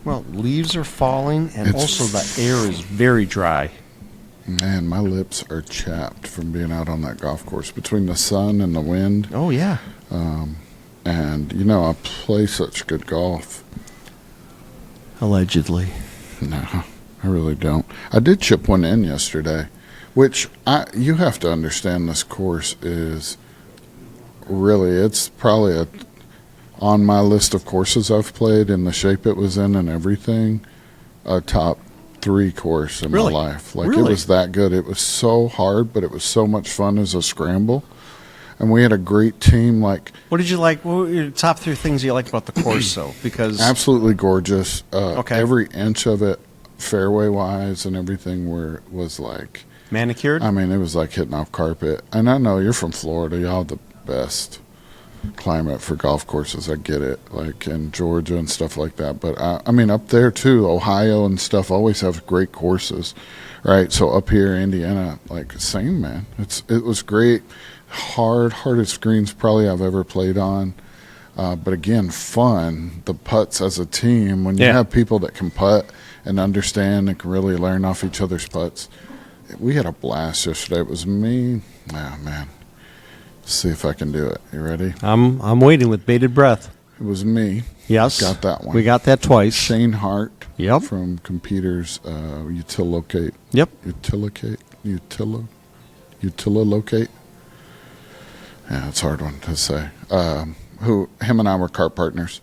Well, leaves are falling, and also the air is very dry. Man, my lips are chapped from being out on that golf course between the sun and the wind. Oh, yeah. And, you know, I play such good golf. Allegedly. No, I really don't. I did chip one in yesterday, which you have to understand this course is really, it's probably on my list of courses I've played in the shape it was in and everything, a top 3 course in my life. Like, it was that good. It was so hard, but it was so much fun as a scramble. And we had a great team. Like, what did you like? What were your top 3 things you liked about the course, though? Because absolutely gorgeous. Okay. Every inch of it, fairway-wise and everything, was like manicured. I mean, it was like hitting off carpet. And I know you're from Florida. Y'all have the best climate for golf courses. I get it, like in Georgia and stuff like that. But I mean, up there too, Ohio and stuff always have great courses, right? So up here, Indiana, like same, man. It was great. Hardest greens probably I've ever played on. But again, fun. The putts as a team, when you have people that can putt and understand and can really learn off each other's putts. We had a blast yesterday. It was me. Oh, man. See if I can do it. You ready? I'm waiting with bated breath. It was me. Yes. Got that one. We got that twice. Shane Hart. Yep. From Computers Utililocate. Yep. Utililocate. Yeah, it's a hard one to say. Him and I were kart partners.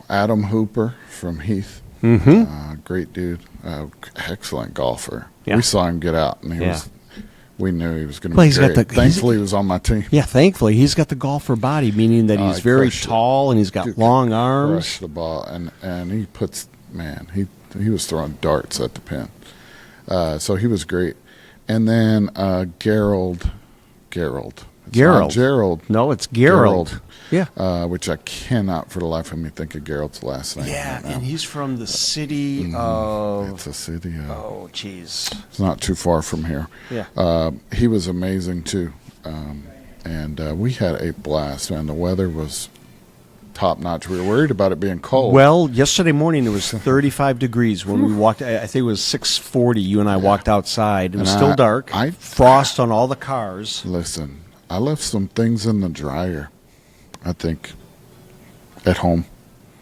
Adam Hooper from Heath. Mm-hmm. Great dude. Excellent golfer. Yeah. We saw him get out, and we knew he was going to be great. Thankfully, he was on my team. Yeah, thankfully. He's got the golfer body, meaning that he's very tall and he's got long arms. Crushed the ball, and he puts, man, he was throwing darts at the pin. So he was great. And then Gerald. Gerald. No, it's Gerald. Yeah. Which I cannot for the life of me think of Gerald's last name. Yeah, right now. and he's from the city of... It's a city of... Oh, jeez. It's not too far from here. Yeah. He was amazing, too. And we had a blast, man. The weather was top-notch. We were worried about it being cold. Well, yesterday morning it was 35 degrees when we walked. I think it was 6:40. You and I walked outside. It was still dark. Frost on all the cars. Listen, I left some things in the dryer, I think, at home.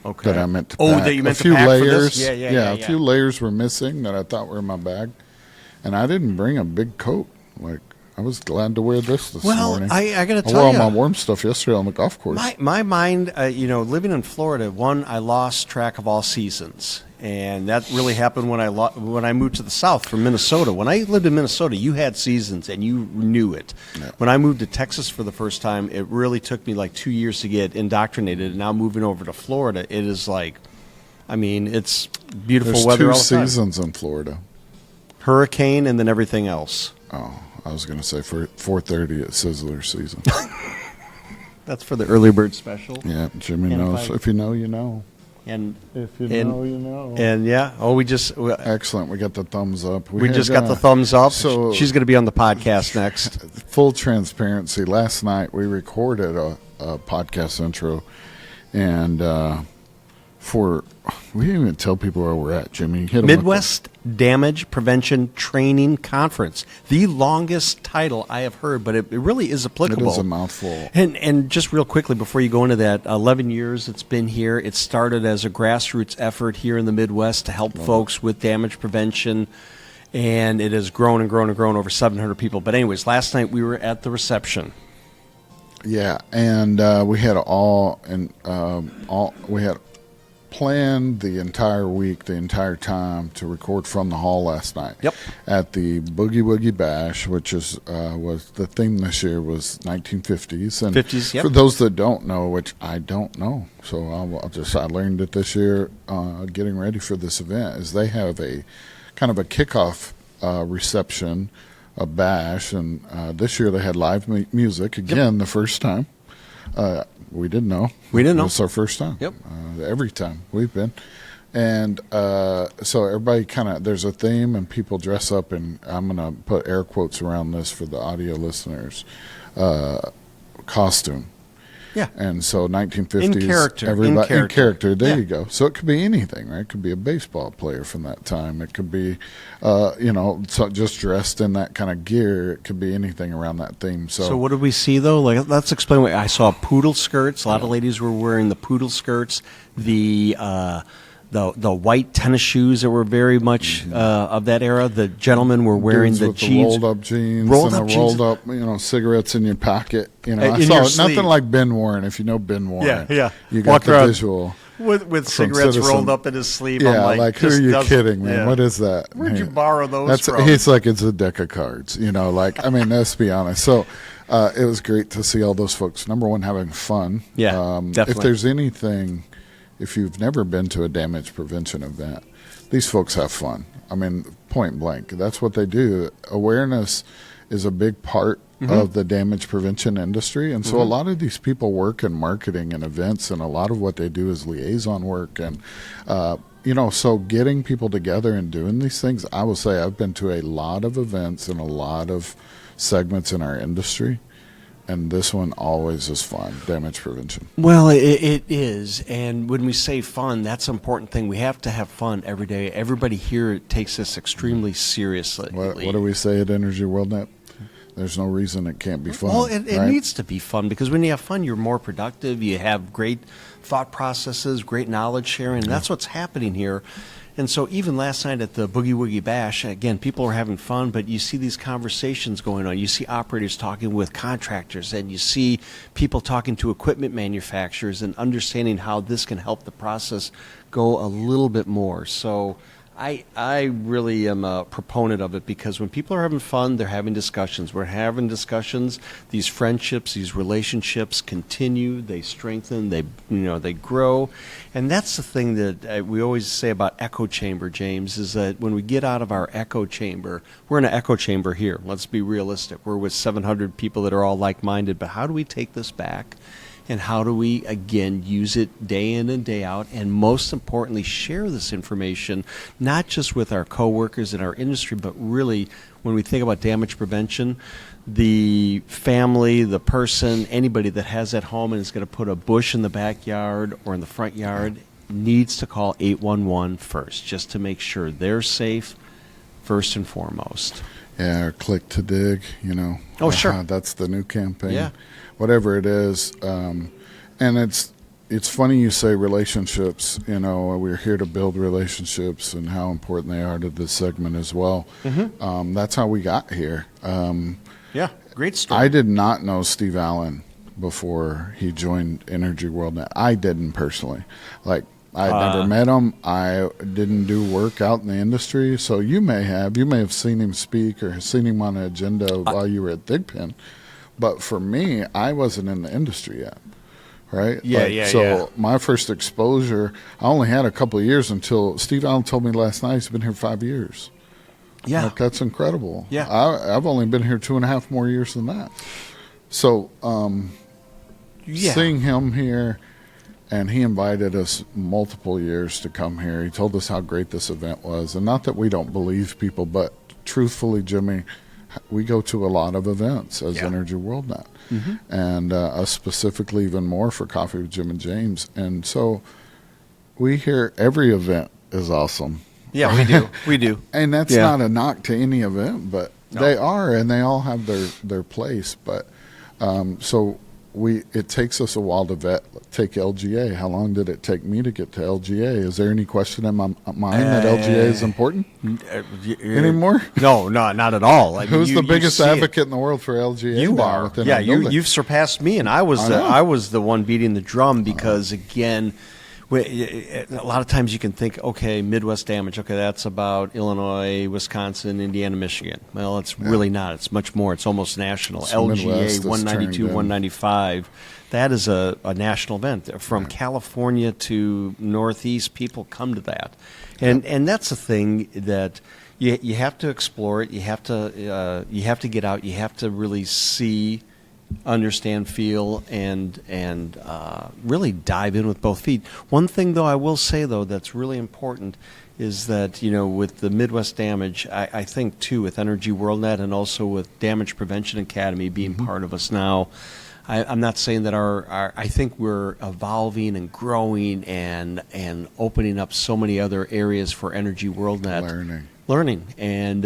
Okay. That I meant to pack. Oh, that you meant to pack for this? Yeah. A few layers were missing that I thought were in my bag. And I didn't bring a big coat. Like, I was glad to wear this morning. Well, I got to tell you. I wore all my warm stuff yesterday on the golf course. My mind, living in Florida, I lost track of all seasons. And that really happened when I moved to the south from Minnesota. When I lived in Minnesota, you had seasons and you knew it. Yeah. When I moved to Texas for the first time, it really took me like 2 years to get indoctrinated. And now moving over to Florida, it is like, it's beautiful weather all the time. There's 2 seasons in Florida. Hurricane and then everything else. Oh, I was going to say for 4:30 at Sizzler season. That's for the early bird special. Yeah, Jimmy knows. If you know, you know. And if you know, you know. And excellent. We got the thumbs up. We just got the thumbs up. So she's going to be on the podcast next. Full transparency. Last night we recorded a podcast intro, and we didn't even tell people where we're at. Jimmy, hit Midwest Damage Prevention Training Conference, the longest title I have heard, but it really is applicable. It is a mouthful. And just real quickly before you go into that, 11 years it's been here. It started as a grassroots effort here in the Midwest to help folks with damage prevention, and it has grown and grown and grown, over 700 people. But anyways, last night we were at the reception. Yeah, and we had we had planned the entire week, the entire time to record from the hall last night. Yep. At the Boogie Woogie Bash, which was the theme this year was 1950s. And 50s, yep. For those that don't know, which I don't know, so I learned it this year getting ready for this event, is they have a kind of a kickoff reception a bash, and this year they had live music again. The first time. We didn't know. We didn't know. It's our first time. Yep. Every time we've been. And so everybody there's a theme, and people dress up, and I'm going to put air quotes around this for the audio listeners, costume. Yeah. And so 1950s. In character. Everybody, in character. There Yeah. you go. So it could be anything, right? It could be a baseball player from that time. It could be, so just dressed in that kind of gear. It could be anything around that theme. So what did we see, though? Like, let's explain. I saw poodle skirts. A lot of ladies were wearing the poodle skirts. The white tennis shoes that were very much of that era. The gentlemen were wearing dudes the with jeans. the rolled up jeans, Rolled and up the jeans. rolled up, cigarettes in your pocket. In I your saw nothing sleeve. like Ben Warren. If you know Ben Warren, Yeah. you got Walk the around visual. With From cigarettes Citizen. rolled up in his sleeve. Yeah, I'm like who are this you doesn't- kidding, man? yeah. What is that? Where'd you Man. borrow those from? It's like it's a deck of cards, let's be honest. So it was great to see all those folks. Number one, having fun. Yeah, definitely. If there's anything, if you've never been to a damage prevention event, these folks have fun. I mean, point blank. That's what they do. Awareness is a big part of the damage prevention industry. And so a lot of these people work in marketing and events, and a lot of what they do is liaison work. And, so getting people together and doing these things, I will say I've been to a lot of events and a lot of segments in our industry. And this one always is fun, damage prevention. Well, it is. And when we say fun, that's an important thing. We have to have fun every day. Everybody here takes this extremely seriously. What do we say at Energy World Net? There's no reason it can't be fun. Well, it right? needs to be fun, because when you have fun, you're more productive. You have great thought processes, great knowledge sharing. And that's what's happening here. And so even last night at the Boogie Woogie Bash, again, people are having fun, but you see these conversations going on. You see operators talking with contractors, and you see people talking to equipment manufacturers and understanding how this can help the process go a little bit more. So I really am a proponent of it, because when people are having fun, they're having discussions. We're having discussions. These friendships, these relationships continue. They strengthen. They grow, and that's the thing that we always say about echo chamber, James, is that when we get out of our echo chamber, we're in an echo chamber here. Let's be realistic. We're with 700 people that are all like-minded, but how do we take this back? And how do we, again, use it day in and day out, and most importantly, share this information, not just with our coworkers in our industry, but really, when we think about damage prevention, the family, the person, anybody that has that home and is going to put a bush in the backyard or in the front yard needs to call 811 first, just to make sure they're safe, first and foremost. Yeah, or Click to Dig, Oh, sure. That's the new campaign. Yeah. Whatever it is. And it's funny you say relationships. We're here to build relationships, and how important they are to this segment as well. That's how we got here. Yeah, great story. I did not know Steve Allen before he joined Energy World Net. I didn't personally. I never met him. I didn't do work out in the industry. So you may have seen him speak or seen him on an agenda while you were at Thigpen. But for me, I wasn't in the industry yet, right? So my first exposure, I only had a couple of years until Steve Allen told me last night he's been here 5 years. Yeah. That's incredible. Yeah. I've only been here 2.5 more years than that. So seeing him here, and he invited us multiple years to come here. He told us how great this event was. And not that we don't believe people, but truthfully, Jimmy, we go to a lot of events as Energy World Net, and us specifically even more for Coffee with Jim and James. And so we hear every event is awesome. Yeah, we do. We do. And that's not a knock to any event, but they are, and they all have their place. But so it takes us a while to take LGA. How long did it take me to get to LGA? Is there any question in my mind that LGA is important anymore? No, not at all. I mean, Who's the biggest see it. advocate in the world for LGA? You now are. within Yeah, our building? you've surpassed me, and I was the one beating the drum, because again, a lot of times you can think, okay, Midwest damage, okay, that's about Illinois, Wisconsin, Indiana, Michigan. Well, it's really not. It's much more. It's almost national. It's LGA Midwest 192, turned in. 195. That is a national event. From California to Northeast, people come to that. And that's the thing that, You have to explore it. You have to get out. You have to really see, understand, feel, and really dive in with both feet. One thing, though, I will say though that's really important is that with the Midwest Damage, I think too with Energy WorldNet and also with Damage Prevention Academy being part of us now. I'm not saying that I think we're evolving and growing and opening up so many other areas for Energy WorldNet. Learning. And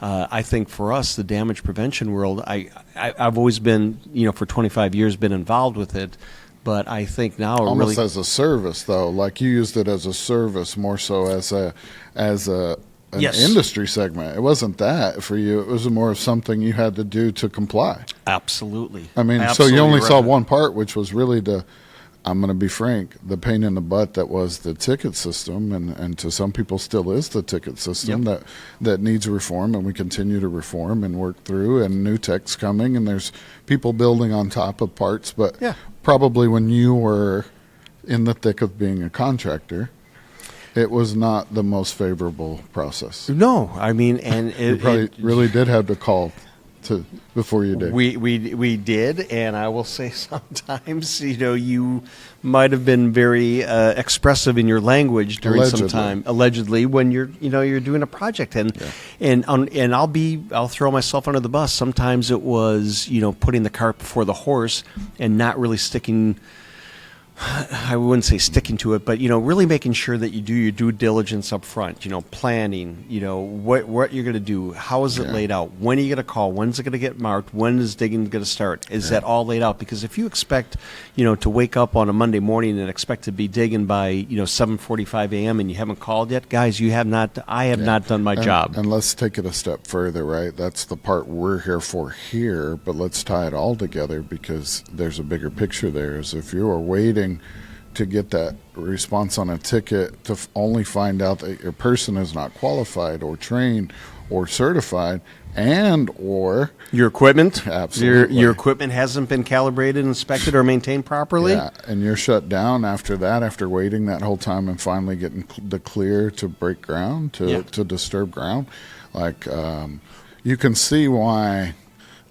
I think for us, the damage prevention world, I've always been, for 25 years, been involved with it. But I think now almost as a service, though, like you used it as a service more so as an yes. industry segment. It wasn't that for you. It was more of something you had to do to comply. Absolutely. I mean, Absolutely so you only right. saw one part, which was really I'm going to be frank, the pain in the butt that was the ticket system, and to some people still is the ticket system that needs reform, and we continue to reform and work through, and new tech's coming, and there's people building on top of parts. But probably when you were in the thick of being a contractor, it was not the most favorable process. No, I mean, and you probably really did have to call before you did. We did, and I will say sometimes, you might have been very expressive in your language during some time, allegedly, when you're doing a project, and I'll throw myself under the bus. Sometimes it was putting the cart before the horse and not really sticking. I wouldn't say sticking to it, but really making sure that you do your due diligence up front. Planning. What you're going to do. How is it laid out? When are you going to call? When's it going to get marked? When is digging going to start? Is that all laid out? Because if you expect, to wake up on a Monday morning and expect to be digging by 7:45 a.m. and you haven't called yet, guys, you have not. I have not done my job. And let's take it a step further, right? That's the part we're here for here, but let's tie it all together because there's a bigger picture there. Is if you are waiting to get that response on a ticket to only find out that your person is not qualified or trained or certified or your equipment, absolutely, your equipment hasn't been calibrated, inspected, or maintained properly. Yeah, and you're shut down after that, after waiting that whole time and finally getting the clear to break ground, to disturb ground. Like you can see why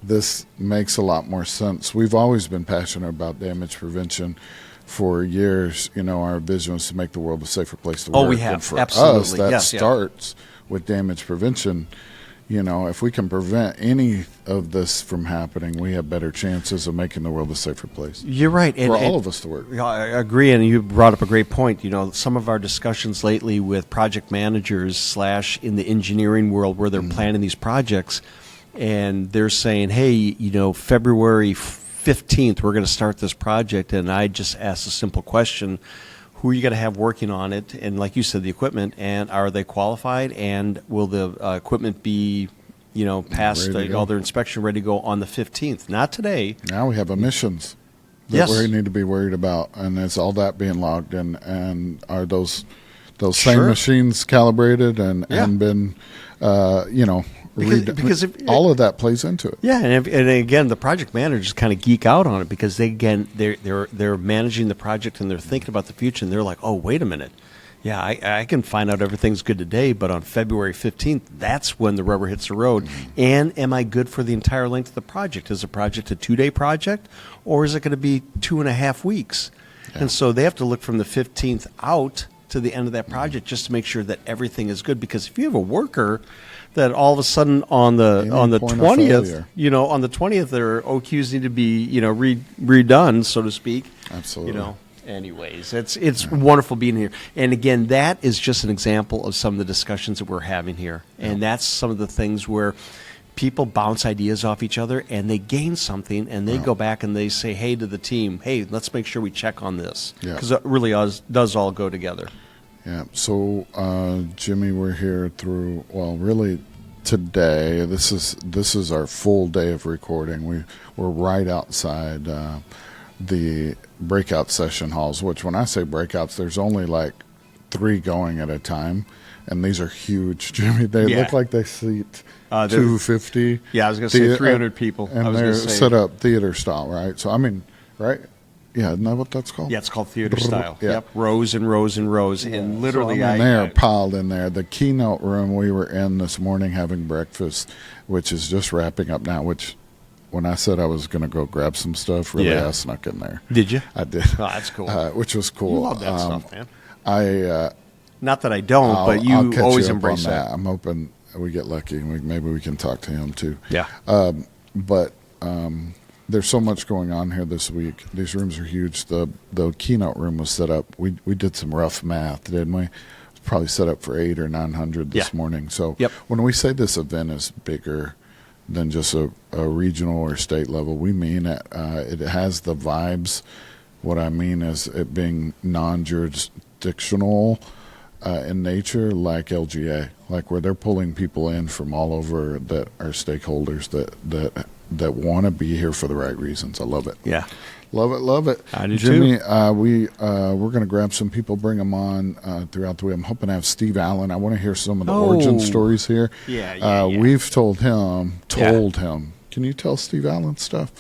this makes a lot more sense. We've always been passionate about damage prevention. For years, our vision was to make the world a safer place to work. Oh, we have. And for Absolutely. us, that starts with damage prevention. If we can prevent any of this from happening, we have better chances of making the world a safer place. You're right. For all of us to work. I agree, and you brought up a great point. Some of our discussions lately with project managers / in the engineering world where they're planning these projects, and they're saying, hey, February 15th, we're going to start this project, and I just asked a simple question: who are you going to have working on it? And like you said, the equipment, and are they qualified? And will the equipment be, passed all their inspection, ready to go on the 15th? Not today. Now we have emissions that we need to be worried about, and is all that being logged? And are those same machines calibrated and been, because all of that plays into it. Yeah, and again, the project managers kind of geek out on it because they're managing the project and they're thinking about the future, and they're like, oh, wait a minute, yeah, I can find out everything's good today, but on February 15th, that's when the rubber hits the road. And am I good for the entire length of the project? Is the project a 2-day project, or is it going to be 2.5 weeks? Yeah. And so they have to look from the 15th out to the end of that project just to make sure that everything is good. Because if you have a worker that all of a sudden on the 20th, on the 20th, their OQs need to be redone, so to speak. Absolutely. Anyways, it's wonderful being here. And again, that is just an example of some of the discussions that we're having here. And that's some of the things where people bounce ideas off each other and they gain something, and they go back and they say, hey, to the team, hey, let's make sure we check on this. Because it really does all go together. Yeah. So, Jimmy, we're here through, really today. This is our full day of recording. We're right outside the breakout session halls, which when I say breakouts, there's only like 3 going at a time, and these are huge, Jimmy. They look like they seat 250. Yeah, I was going to say 300 people. And they're set up theater style, right? So, I mean, right? Yeah, isn't that what that's called? Yeah, it's called theater style. Yeah. Yep, rows and rows and rows, and literally, so, they're piled in there. The keynote room we were in this morning having breakfast, which is just wrapping up now. Which, when I said I was going to go grab some stuff, really, Yeah. I snuck in there. Did you? I did. Oh, that's cool. Which was cool. You love that stuff, man. I Not that I don't, but you I'll catch always you up embrace on that. I'm hoping we get lucky and maybe we can talk to him too. Yeah. But there's so much going on here this week. These rooms are huge. The keynote room was set up. We did some rough math, didn't we? It was probably set up for 800 or 900 this Yeah. morning. So Yep. when we say this event is bigger than just a regional or state level, we mean it. It has the vibes. What I mean is it being non-jurisdictional in nature, like LGA, like where they're pulling people in from all over that are stakeholders that want to be here for the right reasons. I love it. Yeah. Love it, love it. I do Jimmy, we're going to grab some people, bring them on throughout the week. I'm hoping to have Steve Allen. I want to hear some of the origin stories here. Yeah. We've told him. Can you tell Steve Allen stuff?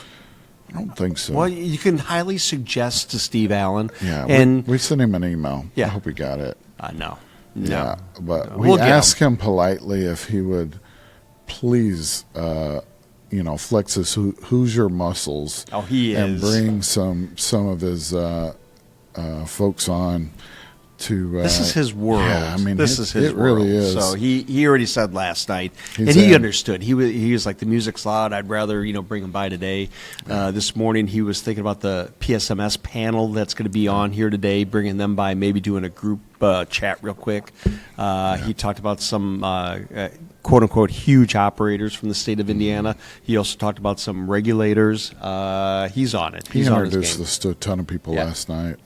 I don't think so. Well, you can highly suggest to Steve Allen. Yeah, and we sent him an email. Yeah. I hope he got it. No. Yeah, but No. we We'll get asked him politely if he would please, flex his Hoosier muscles. Oh, he and is. bring some of his folks on to. This is his world. Yeah, I mean, this is his it world. really is. So he already said last night, He's and he in. understood. He was like, the music's loud. I'd rather bring him by today. This morning he was thinking about the PSMS panel that's going to be on here today, bringing them by, maybe doing a group chat real quick. He talked about some quote unquote huge operators from the state of Indiana. He also talked about some regulators. He's on it. He He's on his introduced game. this to a ton of people Yeah. last night.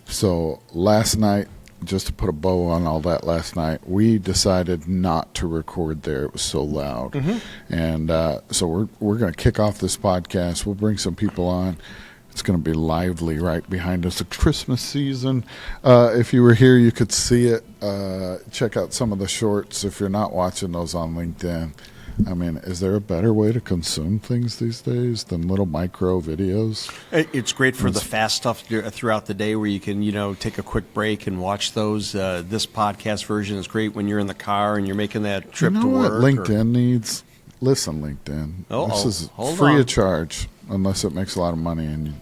So last night, just to put a bow on all that last night, we decided not to record there. It was so loud. Mm-hmm. And so we're going to kick off this podcast. We'll bring some people on. It's going to be lively right behind us. The Christmas season. If you were here, you could see it. Check out some of the shorts if you're not watching those on LinkedIn. I mean, is there a better way to consume things these days than little micro videos? It's great for the fast stuff throughout the day where you can, take a quick break and watch those. This podcast version is great when you're in the car and you're making that trip you know to what work. LinkedIn needs? Listen, LinkedIn. This is Hold free on. of charge unless it makes a lot of money and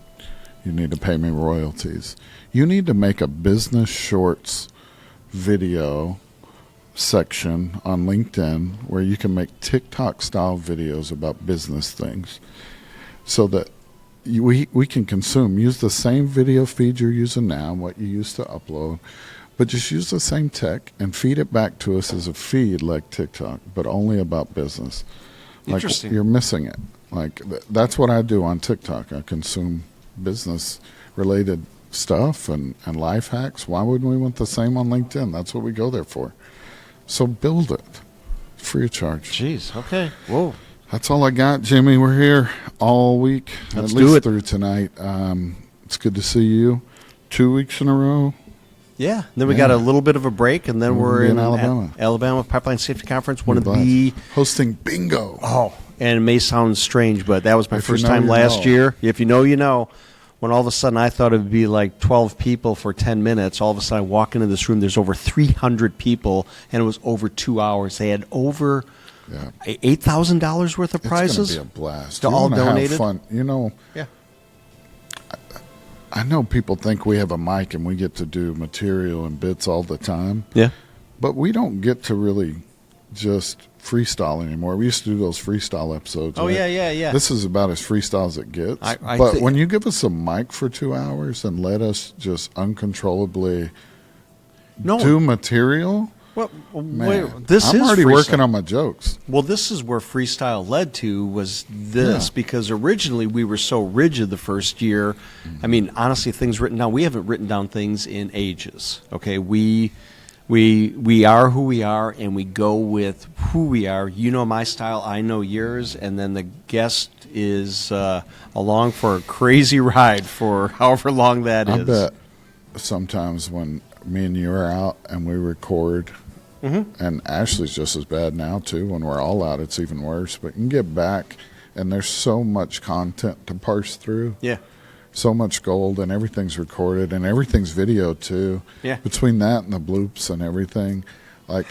you need to pay me royalties. You need to make a business shorts video section on LinkedIn where you can make TikTok style videos about business things so that we can consume. Use the same video feed you're using now, what you used to upload, but just use the same tech and feed it back to us as a feed like TikTok, but only about business. Like, Interesting. you're missing it. Like that's what I do on TikTok. I consume business related stuff and life hacks. Why wouldn't we want the same on LinkedIn? That's what we go there for. So build it. Free of charge. Jeez, okay. Whoa. That's all I got, Jimmy. We're here all week, Let's at do least it. through tonight. It's good to see you. 2 weeks in a row. Yeah. Then we got a little bit of a break, and then We'll we're be in in Alabama. Alabama Pipeline Safety Conference, one of Blessed. the hosting bingo. and it may sound strange, but that was my If you first know, time you last know. year. If you know, you know. When all of a sudden I thought it would be like 12 people for 10 minutes, all of a sudden I walk into this room, there's over 300 people, and it was over 2 hours. They had over Yeah. $8,000 worth of prizes. It's going to be a blast. To You all wanna have donated? fun. Yeah. I know people think we have a mic and we get to do material and bits all the time, Yeah. but we don't get to really just freestyle anymore. We used to do those freestyle episodes. Oh, right? yeah. This is about as freestyle as it gets. I but think- when you give us a mic for 2 hours and let us just uncontrollably do material, Well, man, this I'm is already freestyle. working on my jokes. Well, this is where freestyle led to was this, Yeah. because originally we were so rigid the first year. I mean, honestly, things written down. We haven't written down things in ages. Okay, we are who we are, and we go with who we are. You know my style, I know yours, and then the guest is along for a crazy ride for however long that is. I bet sometimes when me and you are out and we record, and Ashley's just as bad now too. When we're all out, it's even worse. But you can get back, and there's so much content to parse through. Yeah. so much gold, and everything's recorded, and everything's video too. Yeah. Between that and the bloops and everything, like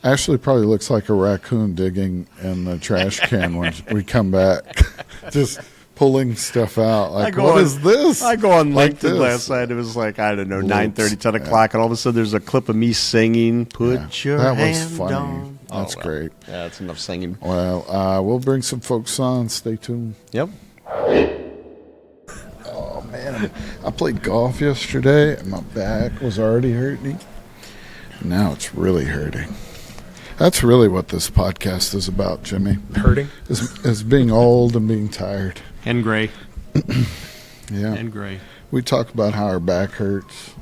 Ashley probably looks like a raccoon digging in the trash can when we come back, just pulling stuff out. Like, what is this? I go on Like LinkedIn this. last night. It was like, I don't know, Bloops. 9:30, 10 o'clock, and all of a sudden there's a clip of me singing, Put Your That was Hand funny. On. That's great. Yeah, that's enough singing. Well, we'll bring some folks on. Stay tuned. Yep. Oh man, I played golf yesterday, and my back was already hurting. Now it's really hurting. That's really what this podcast is about, Jimmy. Hurting? Is being old and being tired. And gray. Yeah. And gray. We talk about how our back hurts.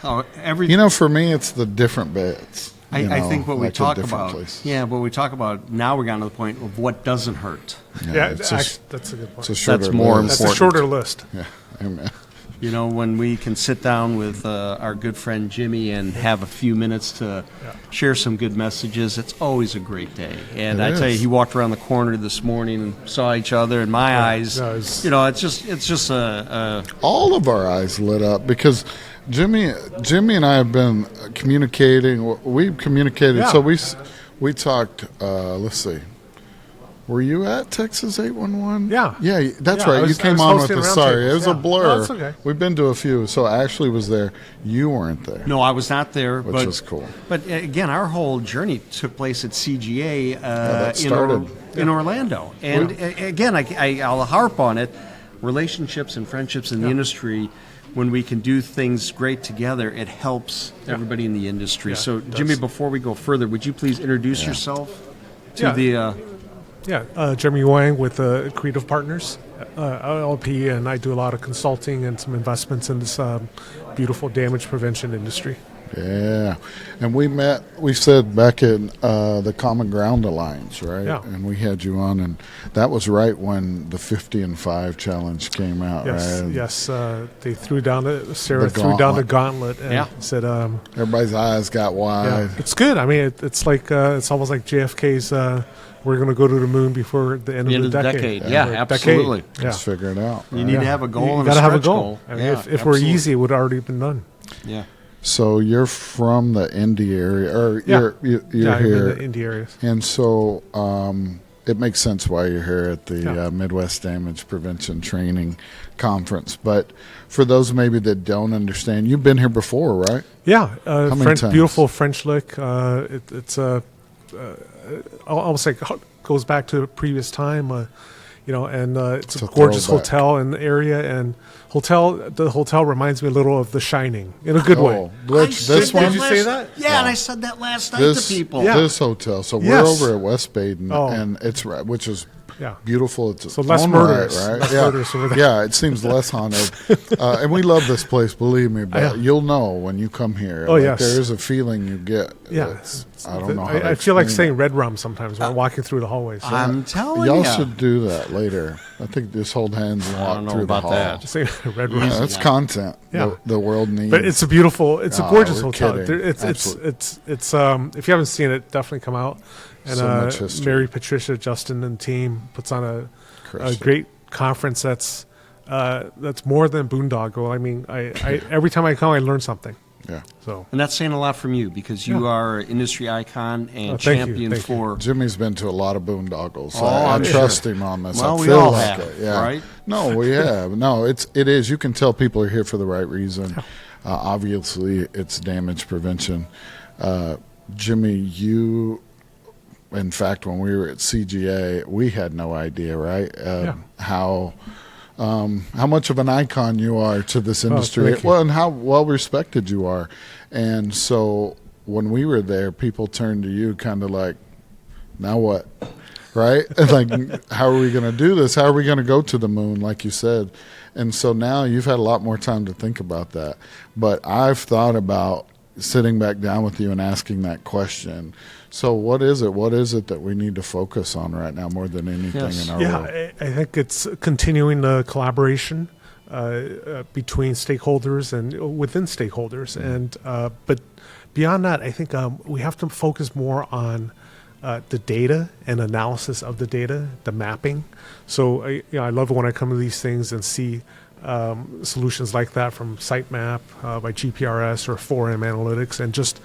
Oh, every. You know, for me, it's the different bits. I think what we like at talk different about. places. Yeah, what we talk about now, we're gotten to the point of what doesn't hurt. Yeah, it's actually, that's a good point. it's a shorter That's more list. That's a shorter list. Yeah, amen. You know, when we can sit down with our good friend Jimmy and have a few minutes to share some good messages, it's always a great day. And It I tell you, is. he walked around the corner this morning and saw each other, and my eyes, no, it's- you know, it's just a All of our eyes lit up because Jimmy and I have been communicating. We've communicated. Yeah. So we talked. Let's see. Were you at Texas 811? Yeah. Yeah, that's Yeah, right. I was- You I came was on with hosting us. round Sorry, tables, it was a yeah. blur. No, it's okay. We've been to a few. So Ashley was there. You weren't there. no. I was not there, Which but was cool. But again, our whole journey took place at CGA that started. in Orlando, and again, I'll harp on it. Relationships and friendships in the industry. When we can do things great together, it helps everybody in the industry. Yeah, So, it does. Jimmy, before we go further, would you please introduce yourself to Yeah. the? Yeah, Jeremy Wang with Creative Partners, LLP, and I do a lot of consulting and some investments in this beautiful damage prevention industry. Yeah, and we said back in the Common Ground Alliance, right? Yeah. And we had you on, and that was right when the 50 and 5 challenge came out, Yes, right? yes. They threw down Sarah The threw down the gauntlet. gauntlet and Yeah. said, Everybody's eyes got wide. yeah, it's good. I mean, it's like it's almost like JFK's. We're going to go to the moon before the end of the decade. Yeah, Or absolutely. decade. Yeah. Let's figure it out. You right? need to have a goal You and got to have a stretch goal. I mean, Yeah, if it were absolutely. easy, it would already been done. Yeah. So you're from the Indy area, or Yeah. you're Yeah, I'm here, in the indie areas. and so it makes sense why you're here at the Yeah. Midwest Damage Prevention Training Conference. But for those maybe that don't understand, you've been here before, right? Yeah, many French, times? beautiful French lick. It's almost like goes back to a previous time, and it's a gorgeous throwback. hotel in the area. And the hotel reminds me a little of The Shining in a good way. Oh, which this one? Did you say that? Yeah, and I said that last night This to people. Yeah. this hotel. So we're Yes. over at West Baden, Oh. and it's right, which is Yeah. beautiful. It's So less own murderous. right? Less yeah. murderous over there. Yeah, it seems less haunted, and we love this place. Believe me, but Yeah. you'll know when you come here. Oh, like, yes. there is a feeling you get. Yeah, that's- I don't know. How to I feel like explain saying red rum sometimes when I'm walking through the hallways. So I'm it. telling Y'all you. should do that later. I think just hold hands and I walk don't know through about the hall. that. just saying red rum. Yeah, that's content. Yeah. The world needs. But it's a beautiful, it's a Oh, gorgeous we're hotel. kidding. There- It's Absolutely. it's if you haven't seen it, definitely come out. And So much history. Mary Patricia, Justin, and team puts on a Crushed it. great conference that's more than boondoggle. I mean, I every time I come, I learn something. Yeah. So And that's saying a lot from you because you Yeah. are an industry icon and Oh, thank you, champion thank you. for. Jimmy's been to a lot of boondoggles. So Oh, I I'm trust him on this. Well, I we feel all like have, it. Yeah. right? No, we have. No, it is. You can tell people are here for the right reason. Obviously, it's damage prevention. Jimmy, you. In fact, when we were at CGA, we had no idea, right? How much of an icon you are to this industry. thank you. Well, and how well respected you are. And so when we were there, people turned to you kind of like, now what? Right? And like, how are we going to do this? How are we going to go to the moon, like you said? And so now you've had a lot more time to think about that. But I've thought about sitting back down with you and asking that question. So what is it? What is it that we need to focus on right now more than anything Yes. in our yeah, world? I think it's continuing the collaboration between stakeholders and within stakeholders, and but beyond that, I think we have to focus more on the data and analysis of the data, the mapping. So I love it when I come to these things and see solutions like that from Sitemap by GPRS or 4M Analytics, and just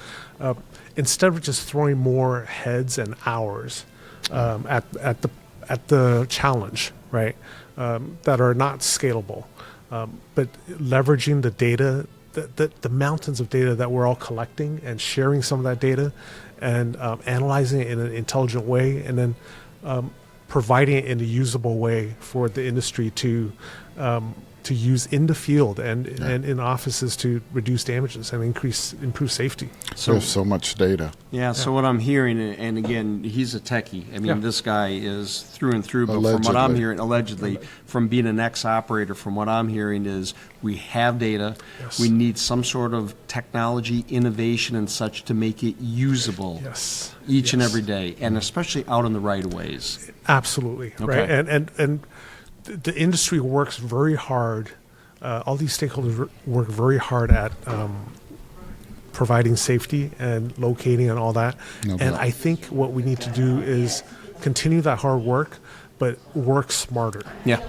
instead of just throwing more heads and hours at the challenge, right, that are not scalable, but leveraging the data, the mountains of data that we're all collecting and sharing some of that data and analyzing it in an intelligent way, and then providing it in a usable way for the industry to use in the field and in offices to reduce damages and improve safety. So there's so much data. Yeah, so what I'm hearing, and again, he's a techie. I mean, Yeah. this guy is through and through, but from what I'm Allegedly. hearing, allegedly, from being an ex-operator, from what I'm hearing is we have data. Yes. We need some sort of technology, innovation and such to make it usable Yes. each and Yes. every day, and especially out in the right-of-ways. Absolutely, Okay. right? And the industry works very hard. All these stakeholders work very hard at providing safety and locating and all that. No And doubt. I think what we need to do is continue that hard work, but work smarter. Yeah.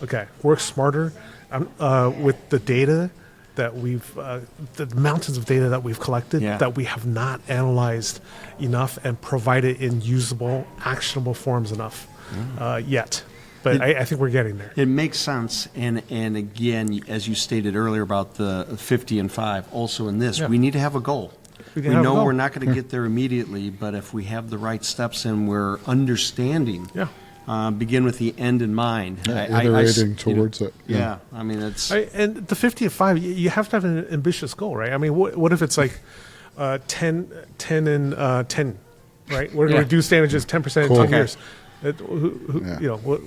Okay, work smarter with the data that the mountains of data that we've collected, Yeah. that we have not analyzed enough and provided in usable, actionable forms enough yet. But I think we're getting there. It makes sense, and again, as you stated earlier about the 50 and 5, also in this, Yeah. we need to have a goal. We We can have a know goal. we're not going to get there immediately, but if we have the right steps and we're understanding, Yeah. begin with the end in mind. Iterating towards it. Yeah, I mean, it's And the 50 and 5, you have to have an ambitious goal, right? I mean, what if it's like 10 and 10, right? We're going Yeah. to reduce damages 10% Cool. in 10 Okay. years. Yeah. You know, what,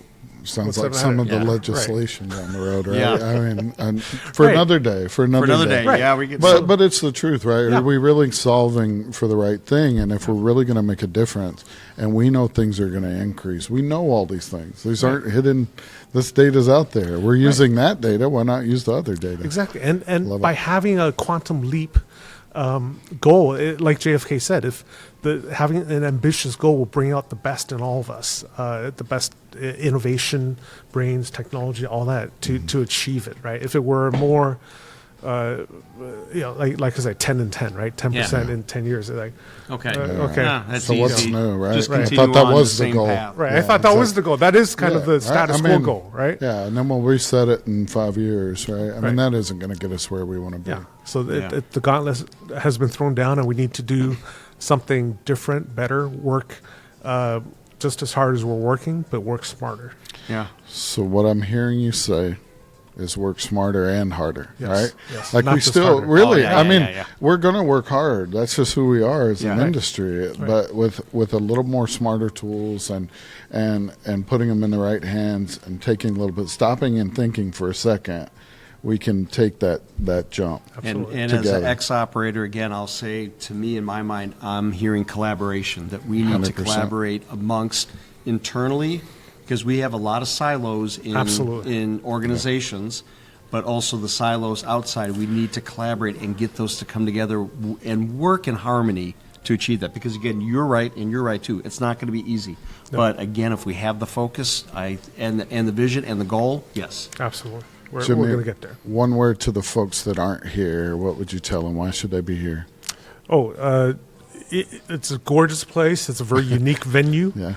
Sounds What's like that some of matter? the Yeah. legislation down the road, right? Yeah. I mean, and for Right. another day, for another, for another day. Right. Yeah, we get But it's the truth, right? Yeah. Are we really solving for the right thing? And if we're really going to make a difference, and we know things are going to increase, we know all these things. These aren't hidden. This data's out there. We're using that data. Why not use the other data? exactly. And Love by it. having a quantum leap goal, like JFK said, if having an ambitious goal will bring out the best in all of us, the best innovation, brains, technology, all that to achieve it, right? If it were more, like I said, 10 and 10, right? 10% in 10 years. Like, okay. okay. Yeah, that's So what's easy. new, right? Just Right. I continue thought that on was the the same goal. path. Right. Yeah, I thought that was exactly. the goal. That is kind of Yeah, the right? status I quo mean, goal, right? Yeah, and then we'll reset it in 5 years, right? I Right. mean, that isn't going to get us where we want to be. Yeah. So Yeah. the gauntlet has been thrown down, and we need to do something different, better, work just as hard as we're working, but work smarter. Yeah. So what I'm hearing you say is work smarter and harder, Yes, right? yes. Like Not we just still harder. really, Oh, yeah, I yeah, mean, yeah. we're going to work hard. That's just who we are as an Yeah. industry. But with a little more smarter tools and putting them in the right hands and taking a little bit, stopping and thinking for a second, we can take that jump. Absolutely. And as an Together. ex-operator, again, I'll say, to me, in my mind, I'm hearing collaboration, that we need to 100%. collaborate amongst internally, because we have a lot of silos Absolutely. in organizations, but also the silos outside. We need to collaborate and get those to come together and work in harmony to achieve that. Because, again, you're right, and you're right, too. It's not going to be easy. No. But, again, if we have the focus and the vision and the goal, yes. Absolutely. We're Jimmy, going to get there. One word to the folks that aren't here. What would you tell them? Why should they be here? It's a gorgeous place. It's a very unique venue. Yeah.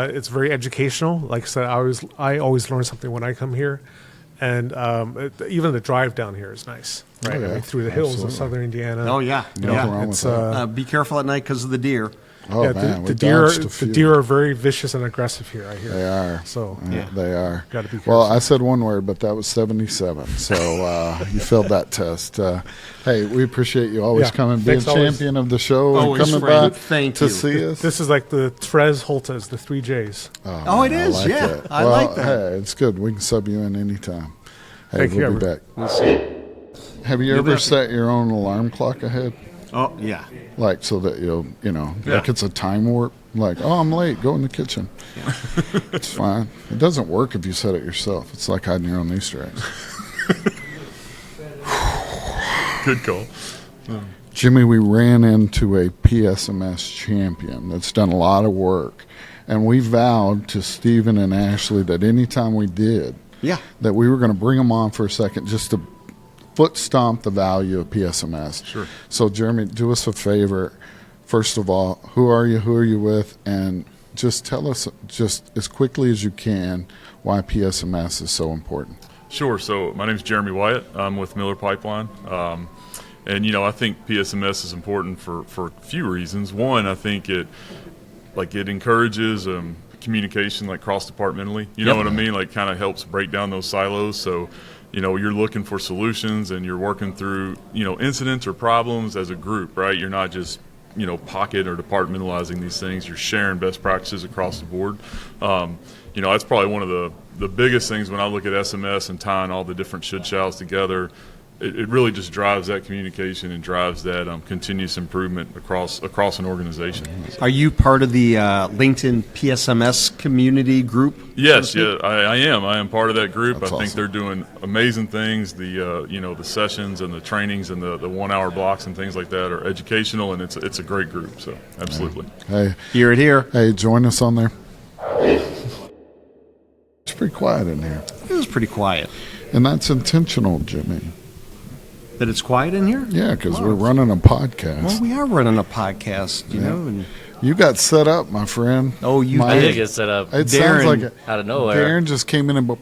It's very educational. Like I said, I always learn something when I come here, and even the drive down here is nice. Right, yeah. I mean, through the hills Absolutely. of southern Indiana. Oh, yeah. Nothing Yeah. wrong with It's that. Be careful at night because of the deer. Oh, yeah, man, we the deer. dodged a The few. deer are very vicious and aggressive here. I hear. They are. So Yeah. They are. Gotta be Well, careful. I said one word, but that was 77. So you failed that test. Hey, we appreciate you always Yeah. coming, being Thanks always. champion of the show and Always, coming Frank. back Thank to you. see us. this is like the Tres Holtas, the 3 J's. Oh, it man, is, I like yeah. it. I Well, like that. Hey, it's good. We can sub you in anytime. Hey, Thank you, we'll be Edward. back. We'll see. Have you You'll ever be- set your own alarm clock ahead? Oh, yeah. Like so that you'll, Yeah. like it's a time warp. Like, oh, I'm late. Go in the kitchen. It's fine. It doesn't work if you set it yourself. It's like hiding your own Easter eggs. Good goal. Jimmy, we ran into a PSMS champion that's done a lot of work, and we vowed to Stephen and Ashley that anytime we did, Yeah. that we were going to bring them on for a second just to foot stomp the value of PSMS. Sure. So, Jeremy, do us a favor. First of all, who are you with, and just tell us just as quickly as you can why PSMS is so important. Sure. So my name is Jeremy Wyatt. I'm with Miller Pipeline. And, I think PSMS is important for a few reasons. One, I think it encourages communication, like cross-departmentally. You know what I mean? Like, kind of helps break down those silos. So, you're looking for solutions and you're working through, incidents or problems as a group, right? You're not just, pocket or departmentalizing these things. You're sharing best practices across the board. That's probably one of the biggest things when I look at SMS and tying all the different should-shalls together. It really just drives that communication and drives that continuous improvement across an organization. Are you part of the LinkedIn PSMS community group? Yes, yeah, I am. I am part of that group. That's I think awesome. they're doing amazing things. The the sessions and the trainings and the 1 hour blocks and things like that are educational, and it's a great group. So absolutely. Hey, Hear it here. hey, join us on there. It's pretty quiet in here, It was pretty quiet. and that's intentional, Jimmy. That it's quiet in here? Yeah, because Wow. we're running a podcast. Well, we are running a podcast, you know. And, You got set up, my friend. oh, you My- I did. did get set up It Darren- sounds like it. out of nowhere. Darren just came in and boop.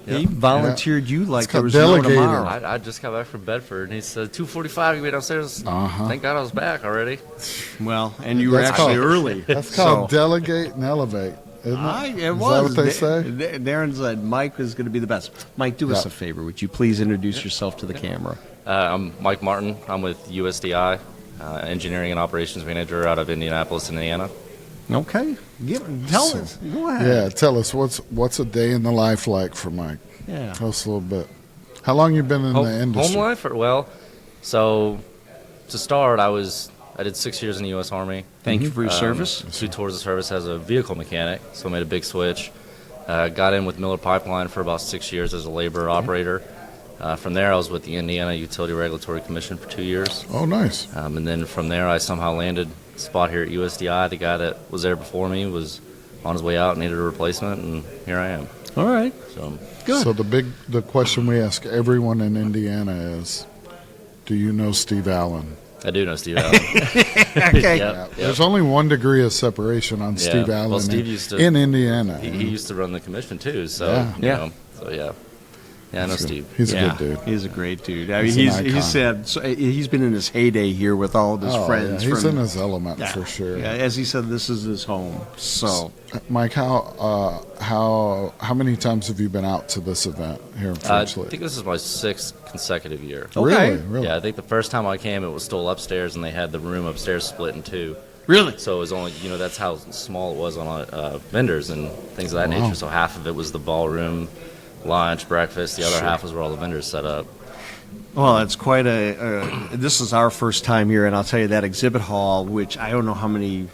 He volunteered you like It's there called was no delegated. tomorrow. I just got back from Bedford, and he said 2:45. You be downstairs. Uh-huh. Thank God I was back already. Well, and you were That's actually called- early. That's called So- delegate and elevate, isn't it? It Is was. that what they say? Darren said Mike was going to be the best. Mike, do us Yeah. a favor. Would you please introduce yourself to the camera? I'm Mike Martin. I'm with USDI, Engineering and Operations Manager out of Indianapolis, Indiana. Okay. Tell us. Go ahead. Yeah, tell us what's a day in the life like for Mike. Yeah. Tell us a little bit. How long you been in the industry? Home life? So to start, I did 6 years in the U.S. Army. Thank you for your service. 2 tours of service as a vehicle mechanic, so I made a big switch. Got in with Miller Pipeline for about 6 years as a labor operator. From there, I was with the Indiana Utility Regulatory Commission for 2 years. Oh, nice. And then from there, I somehow landed a spot here at USDI. The guy that was there before me was on his way out and needed a replacement, and here I am. All right. So Good. So the question we ask everyone in Indiana is, do you know Steve Allen? I do know Steve Allen. Okay. Yep. There's only 1 degree of separation on Yeah. Steve Well, Allen Steve used to- in Indiana. He used to run the commission too, so Yeah. you Yeah. know, so yeah. Yeah, I know Steve. He's Yeah, a good dude. He's a great dude. I mean, He's an icon. he's said so he's been in his heyday here with all of his Oh, friends. yeah, he's from- in his element Yeah. for sure. Yeah, as he said, this is his home. So Mike, how many times have you been out to this event here in I French Lick? think this is my 6th consecutive year. Okay. Really? Yeah, I think the first time I came, it was still upstairs, and they had the room upstairs split in 2. really, So it was only, that's how small it was on vendors and things of that Wow. nature. So half of it was the ballroom, lunch, breakfast. The other half was where all the vendors set up. well, it's quite a. This is our first time here, and I'll tell you that exhibit hall, which I don't know how many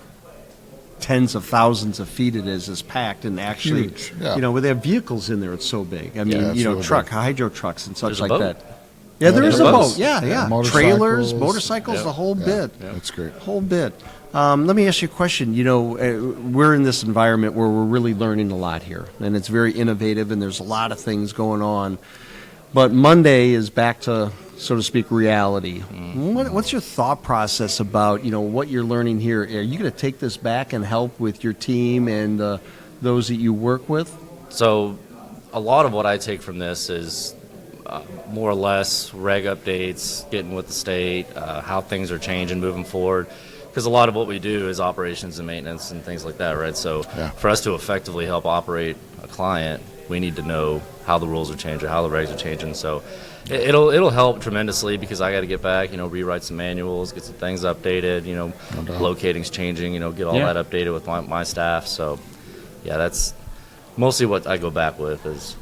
tens of thousands of feet it is packed, and actually, Huge, yeah. they have vehicles in there. It's so big. I mean, Yeah, it's really hydro trucks and such There's a like boat. that. Yeah, there is a there's boat. boats. Yeah, yeah. motorcycles. Trailers, motorcycles, Yeah. the whole bit. That's great. Whole bit. Let me ask you a question. We're in this environment where we're really learning a lot here, and it's very innovative, and there's a lot of things going on. But Monday is back to, so to speak, reality. What's your thought process about what you're learning here? Are you going to take this back and help with your team and those that you work with? So a lot of what I take from this is more or less reg updates, getting with the state, how things are changing, moving forward. Because a lot of what we do is operations and maintenance and things like that, right? So Yeah. for us to effectively help operate a client, we need to know how the rules are changing, how the regs are changing. So it'll help tremendously because I got to get back, rewrite some manuals, get some things updated, doubt. locating's changing, get all Yeah. that updated with my staff. So yeah, that's mostly what I go back with is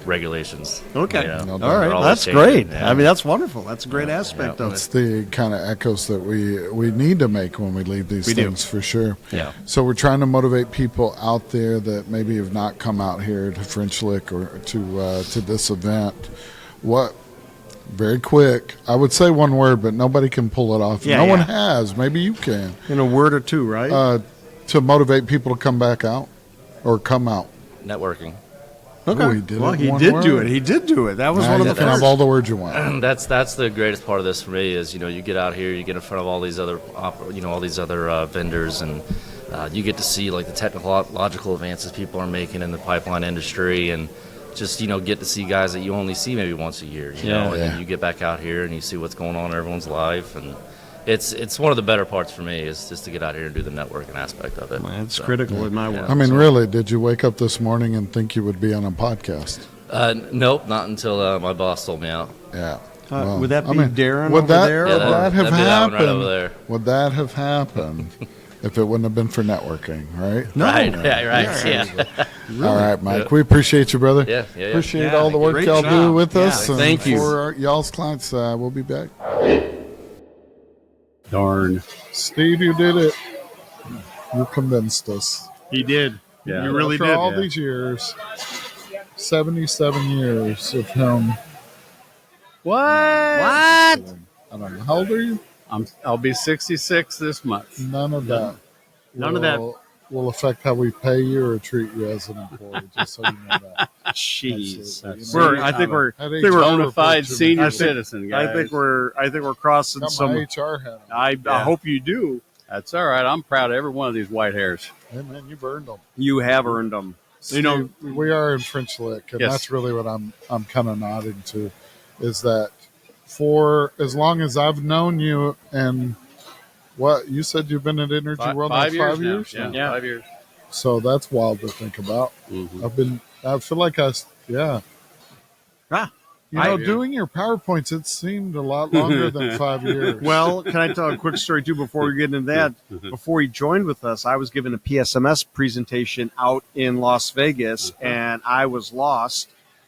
regulations. Okay. No All doubt. right. They're always That's changing, great. yeah. I mean, that's wonderful. That's a great aspect of That's it. the kind of echoes that we need to make when we leave these We do. things for sure. Yeah. So we're trying to motivate people out there that maybe have not come out here to French Lick or to this event. What very quick. I would say one word, but nobody can pull it off. Yeah, no one yeah. has. Maybe you can. In a word or two, right? To motivate people to come back out or come out. Networking. okay. Oh, he did well, it he one did do word. it. He did do it. That was Now one of you the can have first. all the words you want. That's the greatest part of this for me is, you get out here, you get in front of all these other all these other vendors, and you get to see like the technological advances people are making in the pipeline industry, and just get to see guys that you only see maybe once a year, you know, and Yeah. then you get back out here and you see what's going on in everyone's life, and it's one of the better parts for me is just to get out here and do the networking aspect of it. It's So, critical in my work. I mean, really, did you wake up this morning and think you would be on a podcast? Nope, not until my boss told me out. Yeah. Would that be Darren would over that, there? Yeah, Would that have that'd be that one right over happened? there. Would that have happened if it wouldn't have been for networking, right? No. Right, yeah. All right, Mike. We appreciate you, brother. Yeah. Appreciate Yeah, all the work great y'all job. do with Yeah, us. And thank you. For y'all's clients, we'll be back. Darn. Steve, you did it. You convinced us. He did. Yeah. You really After did. all yeah. these years, 77 years of him. What? I don't know. How old are you? I'll be 66 this month. None of that. None of that. Will affect how we pay you or treat you as an employee, just so you know that. Jeez. Absolutely. I think we're At I think we're HR bona fide report, senior I think- citizen, guys. I think we're crossing Got my some. HR hat on. I Yeah. hope you do. That's all right. I'm proud of every one of these white hairs. Hey, man, you burned them. You have earned them. You know- Steve, we are in French Lick, and Yes. that's really what I'm kind of nodding to, is that for as long as I've known you, and what you said you've been at Energy World now 5 years 5 now. years, Yeah, Yeah. 5 years. so that's wild to think about. Mhm. I feel like yeah. Ah, You know, I- doing your PowerPoints, it seemed a lot longer than 5 years. Well, can I tell a quick story too before we get into that? Before he joined with us, I was giving a PSMS presentation out in Las Vegas, and I was lost.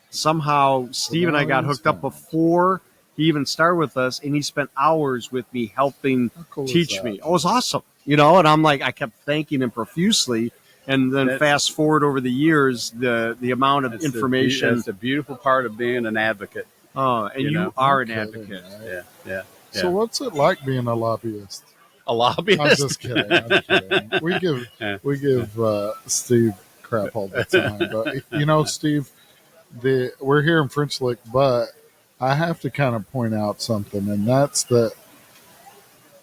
Somehow, Steve and I got hooked up before he even started with us, and he spent hours with me helping How cool is teach that? me. It was awesome, and I'm like, I kept thanking him profusely. And then That- fast forward over the years, the amount of That's information. That's the beautiful part of being an advocate. And you you know. are an Okay, advocate. right. Yeah. So what's it like being a lobbyist? A lobbyist. I'm just kidding. I'm kidding. Yeah. We give Steve crap all the time, but Steve, we're here in French Lick, but I have to kind of point out something, and that's that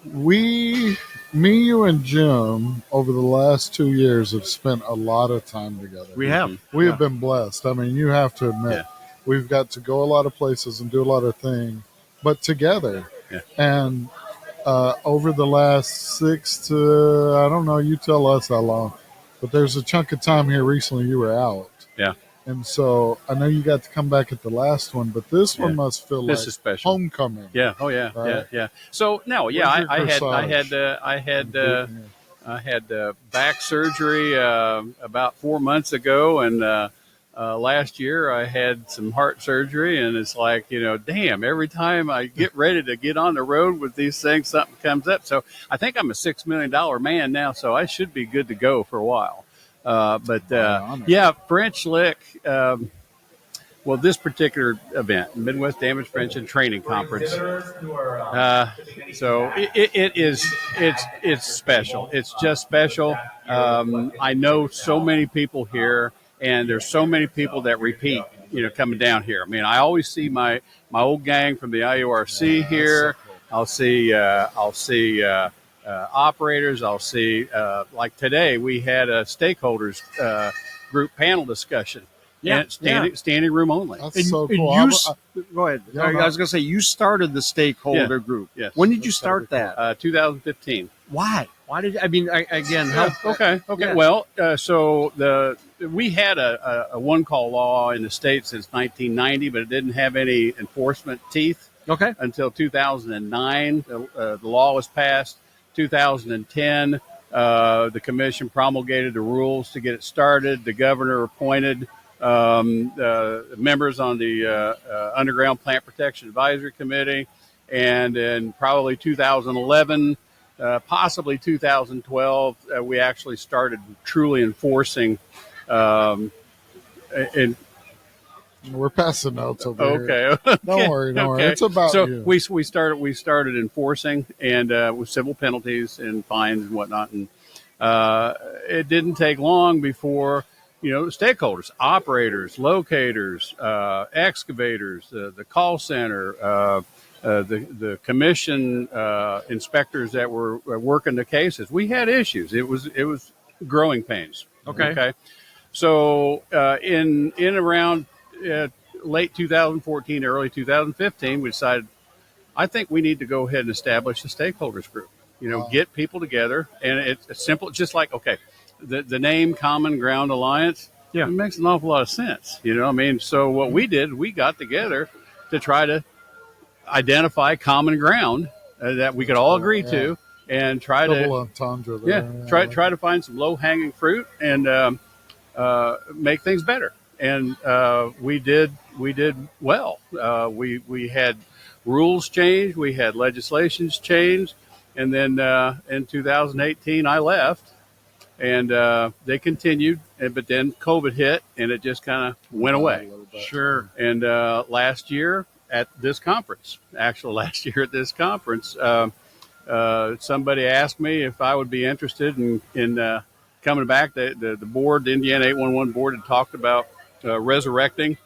me, you, and Jim over the last 2 years have spent a lot of time together. We have. We have been blessed. I mean, you have to admit, Yeah. we've got to go a lot of places and do a lot of things, but together. Yeah. And over the last 6 to, I don't know, you tell us how long, but there's a chunk of time here recently you were out. Yeah. And so I know you got to come back at the last one, but this one Yeah. must feel This like is special. homecoming. Yeah. Oh yeah. Right. Yeah. So no. Yeah. Where's your I corsage? had back surgery about 4 months ago, and last year I had some heart surgery, and it's like, damn, every time I get ready to get on the road with these things, something comes up. So I think I'm a $6 million man now, so I should be good to go for a while. Yeah, French Lick. Well, this particular event, Midwest Damage Prevention Training Conference. So it's special. It's just special. I know so many people here, and there's so many people that repeat, coming down here. I mean, I always see my old gang from the IURC here. I'll see operators. I'll see, like today, we had a stakeholders group panel discussion. Yeah, And standing room only. That's so And cool. go ahead. Yeah, I was going to say, you started the stakeholder group. Yes. When did you start that? 2015. Why? Why did again? Help. Okay. Yeah. Well, so we had a one call law in the state since 1990, but it didn't have any enforcement teeth Okay. until 2009. The law was passed. 2010, the commission promulgated the rules to get it started. The governor appointed members on the Underground Plant Protection Advisory Committee, and in probably 2011, possibly 2012, we actually started truly enforcing We're passing notes over here. Okay. Don't worry, don't worry. It's about so you. we started enforcing and with civil penalties and fines and whatnot, and it didn't take long before stakeholders, operators, locators, excavators, the call center, the commission inspectors that were working the cases. We had issues. It was growing pains. Okay. So in around late 2014, early 2015, we decided, I think we need to go ahead and establish a stakeholders group. Get people together, and it's simple, just like, okay, the name Common Ground Alliance, it makes an awful lot of sense. So what we did, we got together to try to identify common ground that we could all agree to, and try Double entendre there. try to find some low-hanging fruit and make things better. And we did well. We had rules change, we had legislations change, and then in 2018 I left, and they continued, but then COVID hit, and it just kind of went away. Sure. And last year at this conference, somebody asked me if I would be interested in coming back. The board, the Indiana 811 board, had talked about resurrecting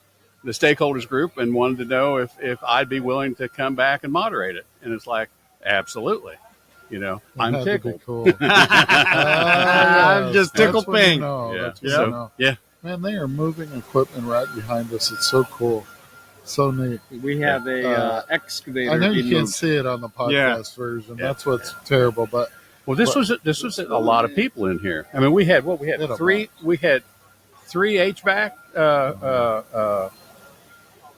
the stakeholders group and wanted to know if I'd be willing to come back and moderate it. And it's like, absolutely. I'm tickled. Cool. I'm just tickled pink. Yeah. Man, they are moving equipment right behind us. It's so cool. So neat. We have a excavator. I know you can't see it on the podcast version. That's what's terrible. But this was a lot of people in here. I mean, we had three HVAC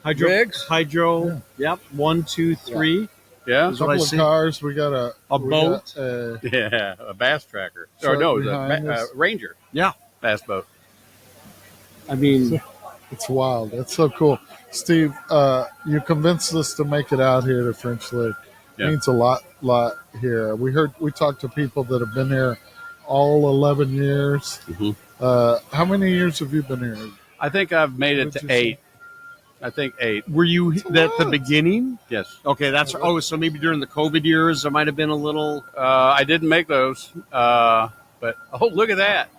rigs. Hydro. Yep. 1, 2, 3. Yeah. A couple of cars. We got a boat. A bass tracker. Truck Or no, behind a us. Ranger. Yeah. Bass boat. I mean, it's wild. That's so cool. Steve, you convinced us to make it out here to French Lick. It means a lot here. We talked to people that have been here all 11 years. Mm-hmm. How many years have you been here? I think I've made it to 8. I think 8. were you at the beginning? Yes. Okay, that's so maybe during the COVID years there might have been a little. I didn't make those, but look at that!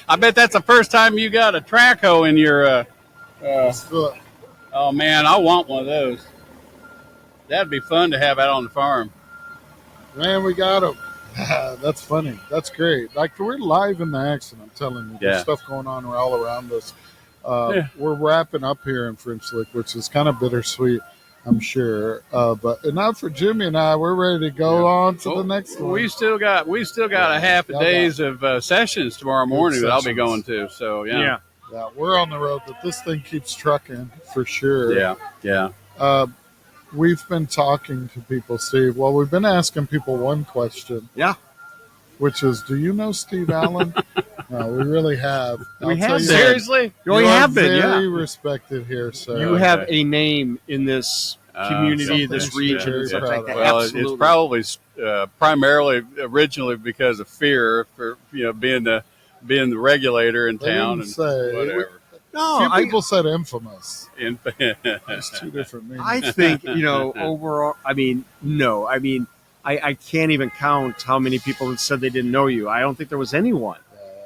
I bet that's the first time you got a track hoe in your. Oh man, I want one of those. That'd be fun to have out on the farm. Man, we got them. That's funny. That's great. Like, we're live in the action, I'm telling you. There's stuff going on all around us. We're wrapping up here in French Lick, which is kind of bittersweet, I'm sure. But not for Jimmy and I. We're ready to go on to the next one. We still got a half a days of sessions tomorrow morning that I'll be going to. So yeah, we're on the road, but this thing keeps trucking for sure. Yeah. We've been talking to people, Steve. Well, we've been asking people one question. Yeah. Which is, do you know Steve Allen? No, we really have. We have. Seriously? We have been, very respected here, sir. You have a name in this community, this region, and stuff like that. Well, Absolutely. it's probably primarily originally because of fear for being the regulator in town and whatever. No, people said infamous. It's two different meanings. I think overall. I mean, no. I mean, I can't even count how many people that said they didn't know you. I don't think there was anyone.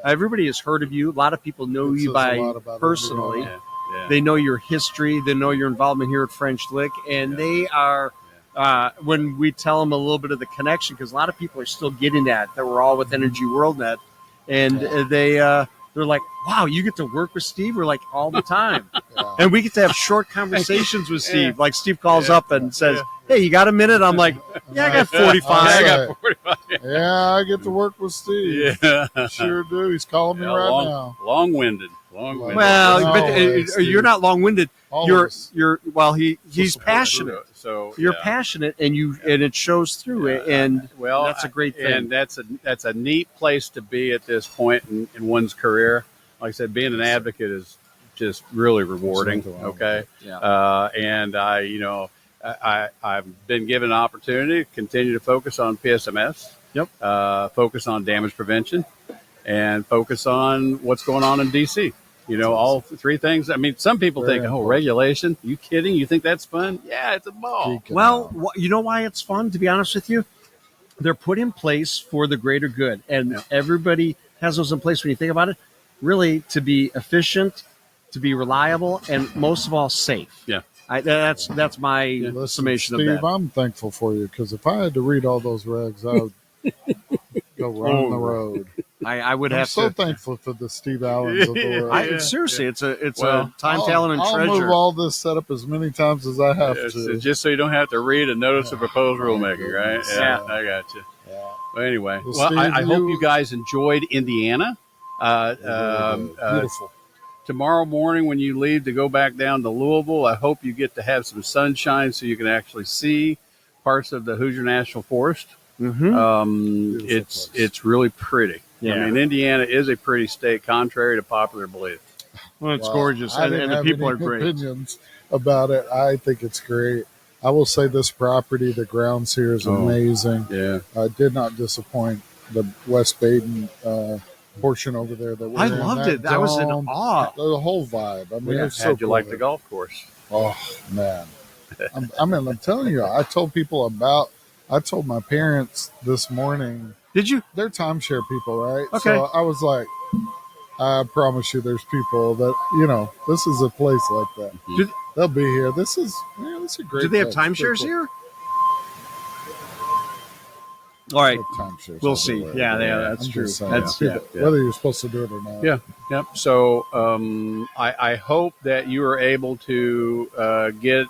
Everybody has heard of you. A lot of people know you personally. They know your history. They know your involvement here at French Lick, and they are. When we tell them a little bit of the connection, because a lot of people are still getting that we're all with Energy WorldNet, and they're like, wow, you get to work with Steve? We're like, all the time. And we get to have short conversations with Steve. Like, Steve calls up and says, hey, you got a minute? I'm like, yeah, I got 45. I got 45. Yeah, I get to work with Steve. Yeah. Sure do. He's calling me now. Long-winded. Well, but you're not long-winded. Always. He's passionate. So you're passionate, and it shows through it, and that's a great thing. And that's a neat place to be at this point in one's career. Like I said, being an advocate is just really rewarding. Okay, and I've been given an opportunity to continue to focus on PSMS. Focus on damage prevention, and focus on what's going on in DC. You know, all three things. I mean, some people Very think, oh, important. regulation. You kidding? You think that's fun? Yeah, it's a ball. Geeking Well, out. you know why it's fun, to be honest with you? They're put in place for the greater good. And Yeah. everybody has those in place when you think about it, really to be efficient, to be reliable, and most of all, safe. Yeah. That's my Listen, summation Steve, of that. I'm thankful for you because if I had to read all those regs, I would go run the road. I would I'm have so to. thankful for the Steve Allens of the world. Seriously, it's Well, a time, talent, and I'll treasure. move all this setup as many times as I have It's to. just so you don't have to read a notice of proposed rulemaking, right? Yeah. I got you. Yeah. Well, anyway, Well, well, I Steve, hope you- you guys enjoyed Indiana. Beautiful. Tomorrow morning when you leave to go back down to Louisville, I hope you get to have some sunshine so you can actually see parts of the Hoosier National Forest. Mm-hmm. Beautiful place. It's really pretty. Yeah. I mean, Indiana is a pretty state, contrary to popular belief. Well, it's Wow. gorgeous, I and didn't the have people any are great. opinions about it. I think it's great. I will say this property, the grounds here is Oh. amazing. Yeah. Did not disappoint. The West Baden portion over there that we're I in, loved that it. I was in dome, awe. The whole vibe. I mean, Yeah. it's so How'd you cool like here. the golf course? Oh man, I'm telling you, I told people I told my parents this morning. Did you? They're timeshare people, right? Okay. So I was like, I promise you, there's people that this is a place like that. Do- They'll be here. This is a great. Do they have place. timeshares Pretty here? All right. cool. Timeshares We'll see. everywhere. Yeah, that's I'm true. just saying. That's- yeah. Whether you're supposed to do it or not. Yeah. Yep. So I hope that you are able to get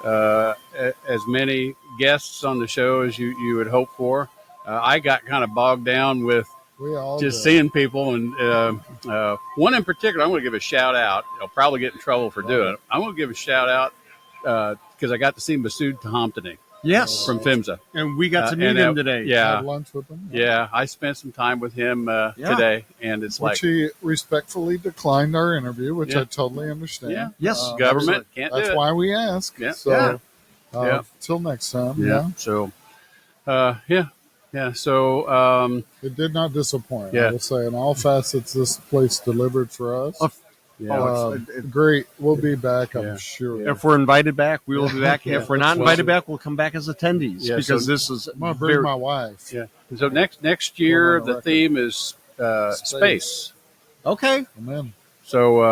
as many guests on the show as you would hope for. I got kind of bogged down with We all just do. seeing people, and one in particular, I'm going to give a shout out. I'll probably get in trouble for doing it. I'm going to give a shout out because I got to see Masood Tahamtani Yes. from PHMSA. And we got to meet and, him today. Yeah. Had lunch with them. Yeah. I spent some time with him today, and it's like, Which he respectfully declined our interview, which Yeah. I totally understand. yeah, Yes. government can't do That's it. why we ask. Yeah. So, Yeah. till next time. Yeah. Yeah. So, yeah. So, It did not disappoint. Yeah. I will say, in all facets, this place delivered for us. yeah. Great. We'll be back, I'm Yeah. sure. If we're invited back, we will be back. Yeah. If we're not Well, invited back, we'll come back as attendees Yeah, because so- this is I'm going to bring my wife. Yeah. So next year Hold on a the record. theme is space. okay. Amen. So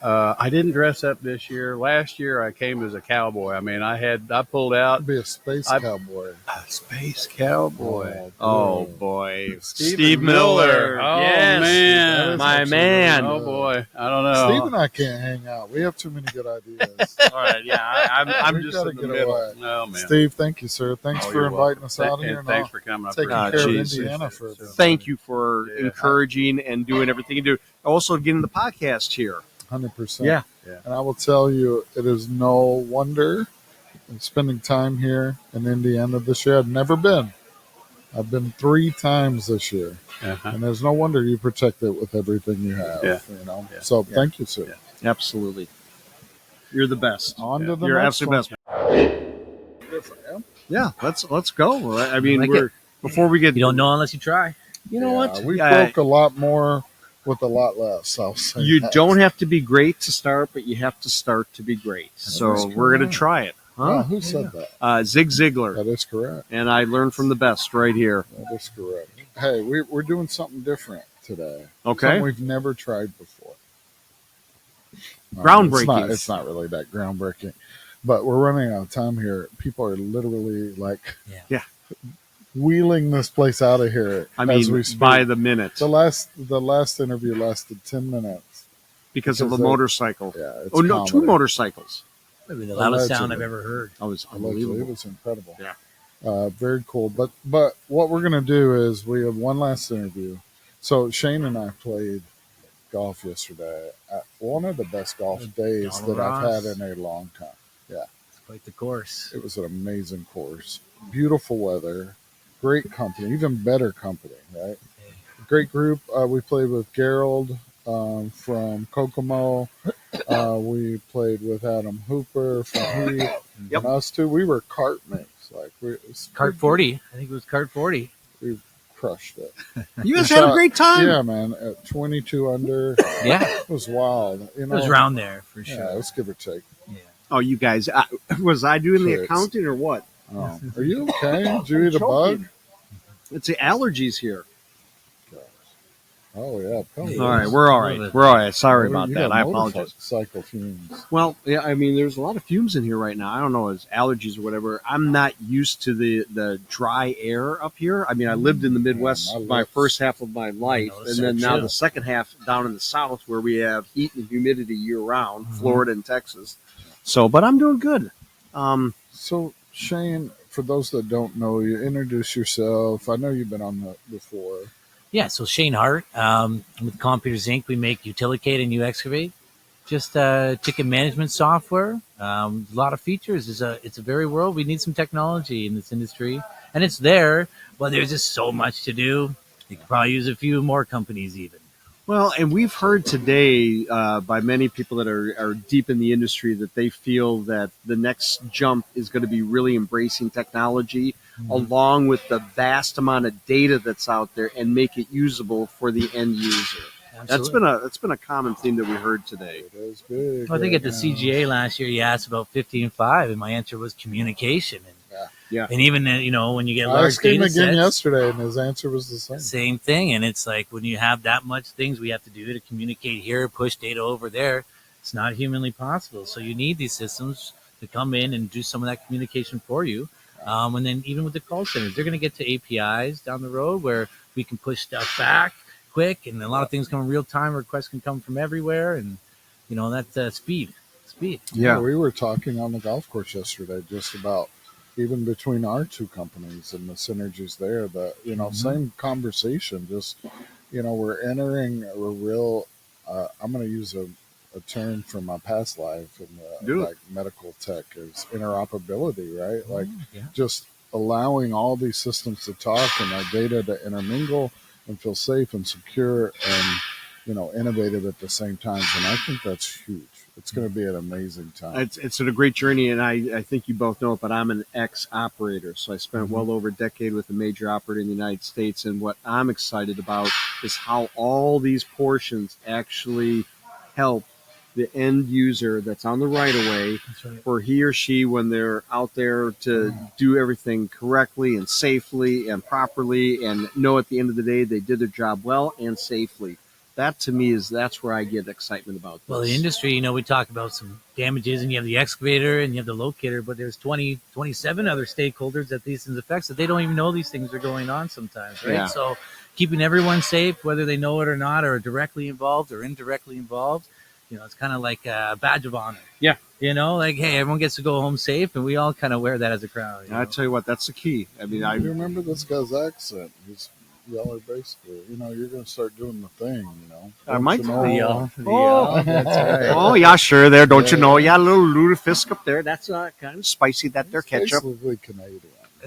I didn't dress up this year. Last year I came as a cowboy. I mean, I pulled I'll out be a space I- cowboy. a space cowboy. Oh boy, Stephen Steve Miller. Oh Yes. man, my actually man. Oh boy, I don't Steve know. and I can't hang out. We have too many good ideas. All right, yeah, I'm We just gotta in the get middle. away. Oh man. Steve, thank you, sir. Thanks Oh, for you're inviting welcome. us out here. And thanks for coming. I taking appreciate care it. of geez. Indiana for us. Thank you for Yeah. encouraging and doing everything you do. Also, getting the podcast here. 100%. Yeah. And I will tell you, it is no wonder in spending time here in Indiana this year. I've never been. I've been 3 times this year. Uh-huh. And there's no wonder you protect it with everything you have. Yeah. Yeah. So thank you, sir. Yeah. Absolutely, you're the best. On to the You're next absolutely one. best. Yeah, let's go. I mean, Like we're before we get. You don't know unless you try. You know what? We Yeah, broke a lot more with a lot less. I'll say You that. don't have to be great to start, but you have to start to be great. So is we're going to correct. try it. Yeah, Huh? who said that? Zig Ziglar. That is correct. And I learned from the best right here. That is correct. Hey, we're doing something different today. Okay. Something we've never tried before. Groundbreaking. It's not really that groundbreaking, but we're running out of time here. People are literally like, Yeah. wheeling this place out of here. I as we mean, speak. by the minute the last interview lasted 10 minutes. because of a because they- motorcycle. Yeah. It's Oh, no, 2 comedy. motorcycles. Maybe the loudest sound Allegedly. I've ever heard. That was Allegedly, it unbelievable. was incredible. Yeah. Very cool. But what we're gonna do is we have one last interview. So Shane and I played golf yesterday. One of the best golf days Donald that I've Ross. had in a long time. It's quite the course. It was an amazing course. Beautiful weather, great company, even better company, right? Great group. We played with Gerald from Kokomo. We played with Adam Hooper from Heat. Yep. And us two, we were cart mates. Like Cart 40. I think it was Cart 40. crushed it. You guys had a great time. Yeah, man. At 22 under, Yeah, it was wild. You it know, was around there for Yeah, sure. let's give or take. Yeah. Oh, you guys, was I doing the Tricks. accounting or what? Oh. Are you okay? Did you eat a choking. bug? It's the allergies here. Oh yeah. Probably All right, is. we're all right. We're all right. Sorry about You that. got I apologize. motorcycle fumes. Well, yeah, I mean, there's a lot of fumes in here right now. I don't know, it's allergies or whatever. I'm not used to the dry air up here. I mean, I lived in the Midwest My my lips. first half of my life, No, and it's then so now chill. the second half down in the South where we have heat and humidity year round, Florida and Texas. So, but I'm doing good. So Shane, for those that don't know you, introduce yourself. I know you've been on the before. Yeah, so Shane Hart with Computers Inc. We make Utilicate and U-Excavate, just ticket management software. A lot of features. It's a very world. We need some technology in this industry, and it's there, but there's just so much to do. You could probably use a few more companies even. Well, and we've heard today by many people that are deep in the industry that they feel that the next jump is going to be really embracing technology along with the vast amount of data that's out there and make it usable for the end user. That's been a common theme that we heard today. It is big. I think at the right now. CGA last year, you asked about 15.5, and my answer was communication. Yeah. And even when you get I large asked him data again sets, yesterday, and his answer was the same. same thing. And it's like when you have that much things we have to do to communicate here, push data over there, it's not humanly possible. So you need these systems to come in and do some of that communication for you. And then even with the call centers, they're going to get to APIs down the road where we can push stuff back quick, and a lot of things come in real time. Requests can come from everywhere, and that's speed. Yeah, we were talking on the golf course yesterday just about even between our two companies and the synergies there. That same conversation. Just we're entering a real. I'm going to use a term from my past life in the medical tech is interoperability, right? Like just allowing all these systems to talk and our data to intermingle and feel safe and secure and innovative at the same time. And I think that's huge. It's going to be an amazing time. It's a great journey, and I think you both know it, but I'm an ex-operator. So I spent well over a decade with a major operator in the United States, and what I'm excited about is how all these portions actually help the end user that's on the right-of-way for he or she when they're out there to do everything correctly and safely and properly and know at the end of the day they did their job well and safely. That to me that's where I get excitement about this. Well, the industry, we talk about some damages, and you have the excavator and you have the locator, but there's 27 other stakeholders that these things affect, that they don't even know these things are going on sometimes, right? Yeah. So keeping everyone safe, whether they know it or not, or are directly involved or indirectly involved, it's kind of like a badge of honor. Yeah. Like, hey, everyone gets to go home safe, and we all kind of wear that as a crown. I tell you what, that's the key. I mean, I remember this guy's accent. He's yeller basically. You're going to start doing the thing. I might Don't you know? That's right. Oh, yeah, sure. There, don't you Yeah. know? Yeah, a little lutefisk up there. That's kind of spicy. That there He's ketchup. basically Canadian.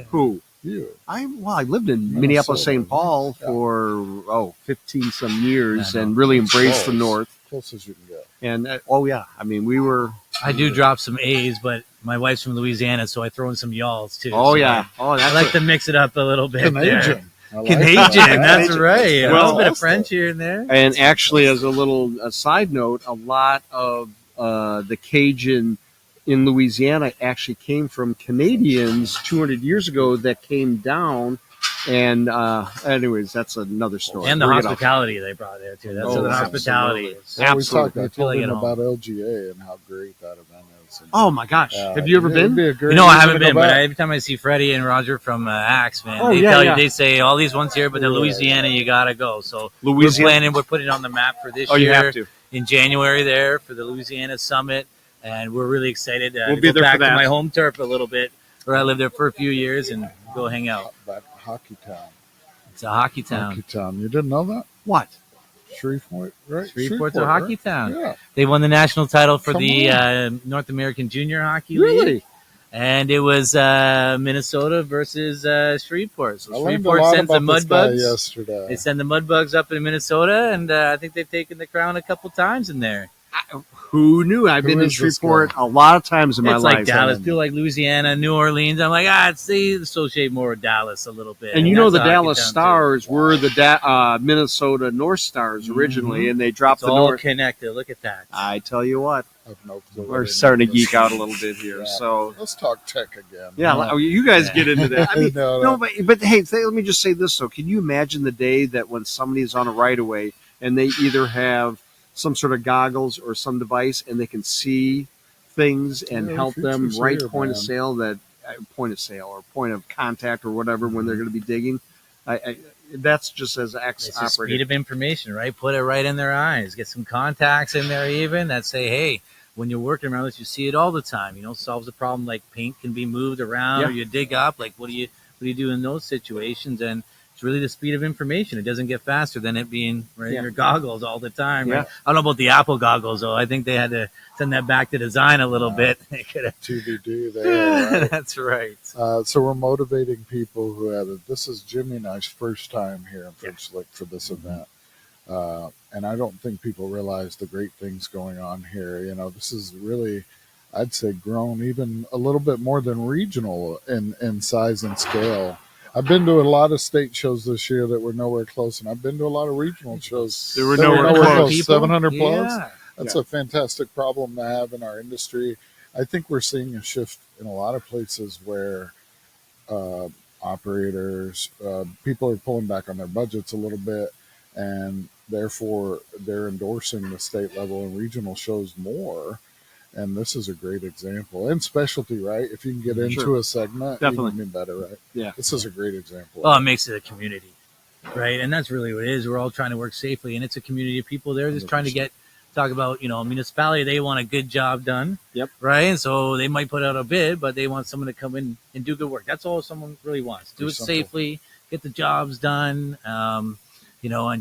Who? You. I lived in Minneapolis, St. Paul for 15 some years and really embraced the Close. North. Close as you can get. And I mean, we were. I do drop some A's, but my wife's from Louisiana, so I throw in some y'alls too. Oh So yeah. Oh, I that's like to mix it up a little bit. there. Canadian. I like Canadian, that. that's right. Well, a little bit of French here and there. And actually, as a little side note, a lot of the Cajun in Louisiana actually came from Canadians 200 years ago that came down. And anyways, that's another story. And the Bring it up. hospitality they brought there too. That's Oh, the hospitality. absolutely. Well, we talked. I Feel told like him at home. about LGA and how great that event is. And, Oh my gosh! Have you ever it'd been? be a great No, I reason haven't to go been, but back. every time I see Freddie and Roger from Axe, man, Oh, they yeah, tell yeah. you, they say all these ones here, but then Yeah. Louisiana, you gotta go. So Louisiana? we're putting it on the map for this Oh, you year have to. in January there for the Louisiana Summit, and we're really excited We'll to be go there for back to that. my home turf a little bit, where I lived there for a few years, and go hang out. That hockey town. It's a hockey town. Hockey town. You didn't know that? What? Shreveport, right? Shreveport's a hockey right? town. Yeah. They won the national title for Come the North American Junior Hockey League. Really? And it was Minnesota versus Shreveport. So I learned a Shreveport lot sends the about this guy Mudbugs. yesterday. They send the Mudbugs up in Minnesota, and I think they've taken the crown a couple times in there. Who knew? I've been Who in is this Shreveport guy? a lot of times in my It's life. like Dallas, feel like Louisiana, New Orleans. I'm like, they associate more with Dallas a little bit. And you know that's the how I get Dallas down to it. Stars were the Minnesota North Stars originally, and they dropped It's the all North. connected. Look at that. I tell you what, I have no clue. we're what starting to any of geek this out a is. little bit here. Yeah. So Let's talk tech again. yeah, you guys get into that. I mean, No, no, but hey, let me just say this though. Can you imagine the day that when somebody is on a right of way and they either have some sort of goggles or some device and they can see things and Yeah, help them future's right here, point of man. sale or point of contact or whatever when they're going to be digging. That's just as It's the speed ex-operative. of information, right? Put it right in their eyes. Get some contacts in there even that say, hey, when you're working around this, you see it all the time. Solves a problem like paint can be moved around or you dig up. Like, what do you do in those situations? And it's really the speed of information. It doesn't get faster than it being right in your goggles all the time. Right? I don't know about the Apple goggles, though. I think they had to send that back to design a little bit. They could have. TBD there. Right? That's right. So we're motivating people who had it. This is Jimmy and I's first time here in French Lick for this event. And I don't think people realize the great things going on here. This is really, I'd say, grown even a little bit more than regional in size and scale. I've been to a lot of state shows this year that were nowhere close, and I've been to a lot of regional shows They were that nowhere close. People? 700 plus. Yeah. That's a fantastic problem to have in our industry. I think we're seeing a shift in a lot of places where operators, people are pulling back on their budgets a little bit, and therefore they're endorsing the state level and regional shows more. And this is a great example. And specialty, right? If you can get into a segment, Definitely. you can be better, right? Yeah. This is a great example. Well, it makes it a community, right? And that's really what it is. We're all trying to work safely, and it's a community of people. They're just trying to talk about, municipality. They want a good job done, right? And so they might put out a bid, but they want someone to come in and do good work. That's all someone really wants. Do it safely, get the jobs done, and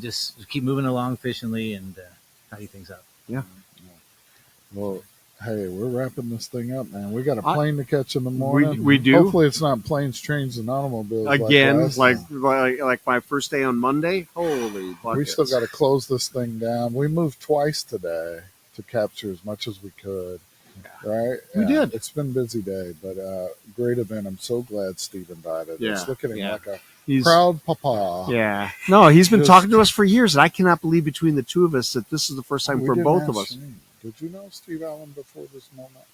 just keep moving along efficiently and tidy things up. Yeah. Well, hey, we're wrapping this thing up, man. We got a plane to catch in the morning. we do. Hopefully it's not planes, trains, and automobiles. Again, like like my first day on Monday. Holy buckets. we still got to close this thing down. We moved twice today to capture as much as we could. Right? We did. It's been a busy day, but great event. I'm so glad Steve invited us. Look at him like a proud papa. Yeah. No, he's been Just- talking to us for years, and I cannot believe between the two of us that this is the first time We for didn't both ask of us. Shane. Did you know Steve Allen before this moment?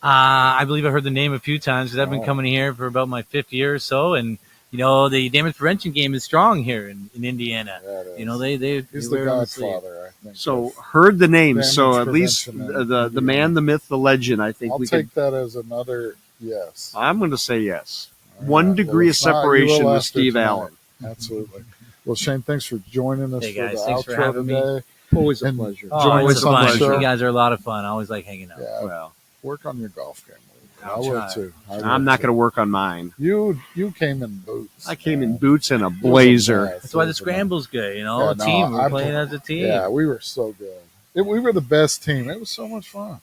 I believe I heard the name a few times because I've been Oh. coming here for about my 5th year or so, and the damage prevention game is strong here in Indiana. Yeah, it is. They He's the wear it on the sleeve. godfather, I think. So heard the name. Damage So at least prevention and the man, the myth, the legend. I think I'll we take could. that as another yes. I'm going to say yes. All One right. degree Well, of if not, you separation will with after Steve tonight. Allen. Absolutely. Well, Shane, thanks for joining us Hey, for guys, the thanks for outro having me. today. Always a And pleasure. Oh, Join it's us a on the bunch. show. You guys are a lot of fun. I always like hanging out. Yeah, Well, work on your golf game. I'll I will try. too. I'm not going to work on mine. You came in boots. I came in man. boots and a It was a blazer. mess. That's why It the was a scramble's good. Yeah, A no, team. We're I'm- playing as a team. Yeah, we were so good. We were the best team. It was so much fun.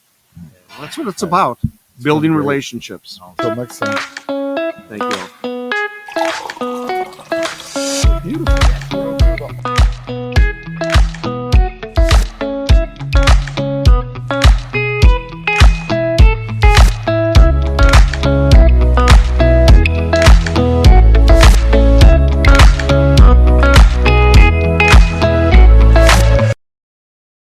That's what it's about. Building great. relationships. Until next time. Thank you all.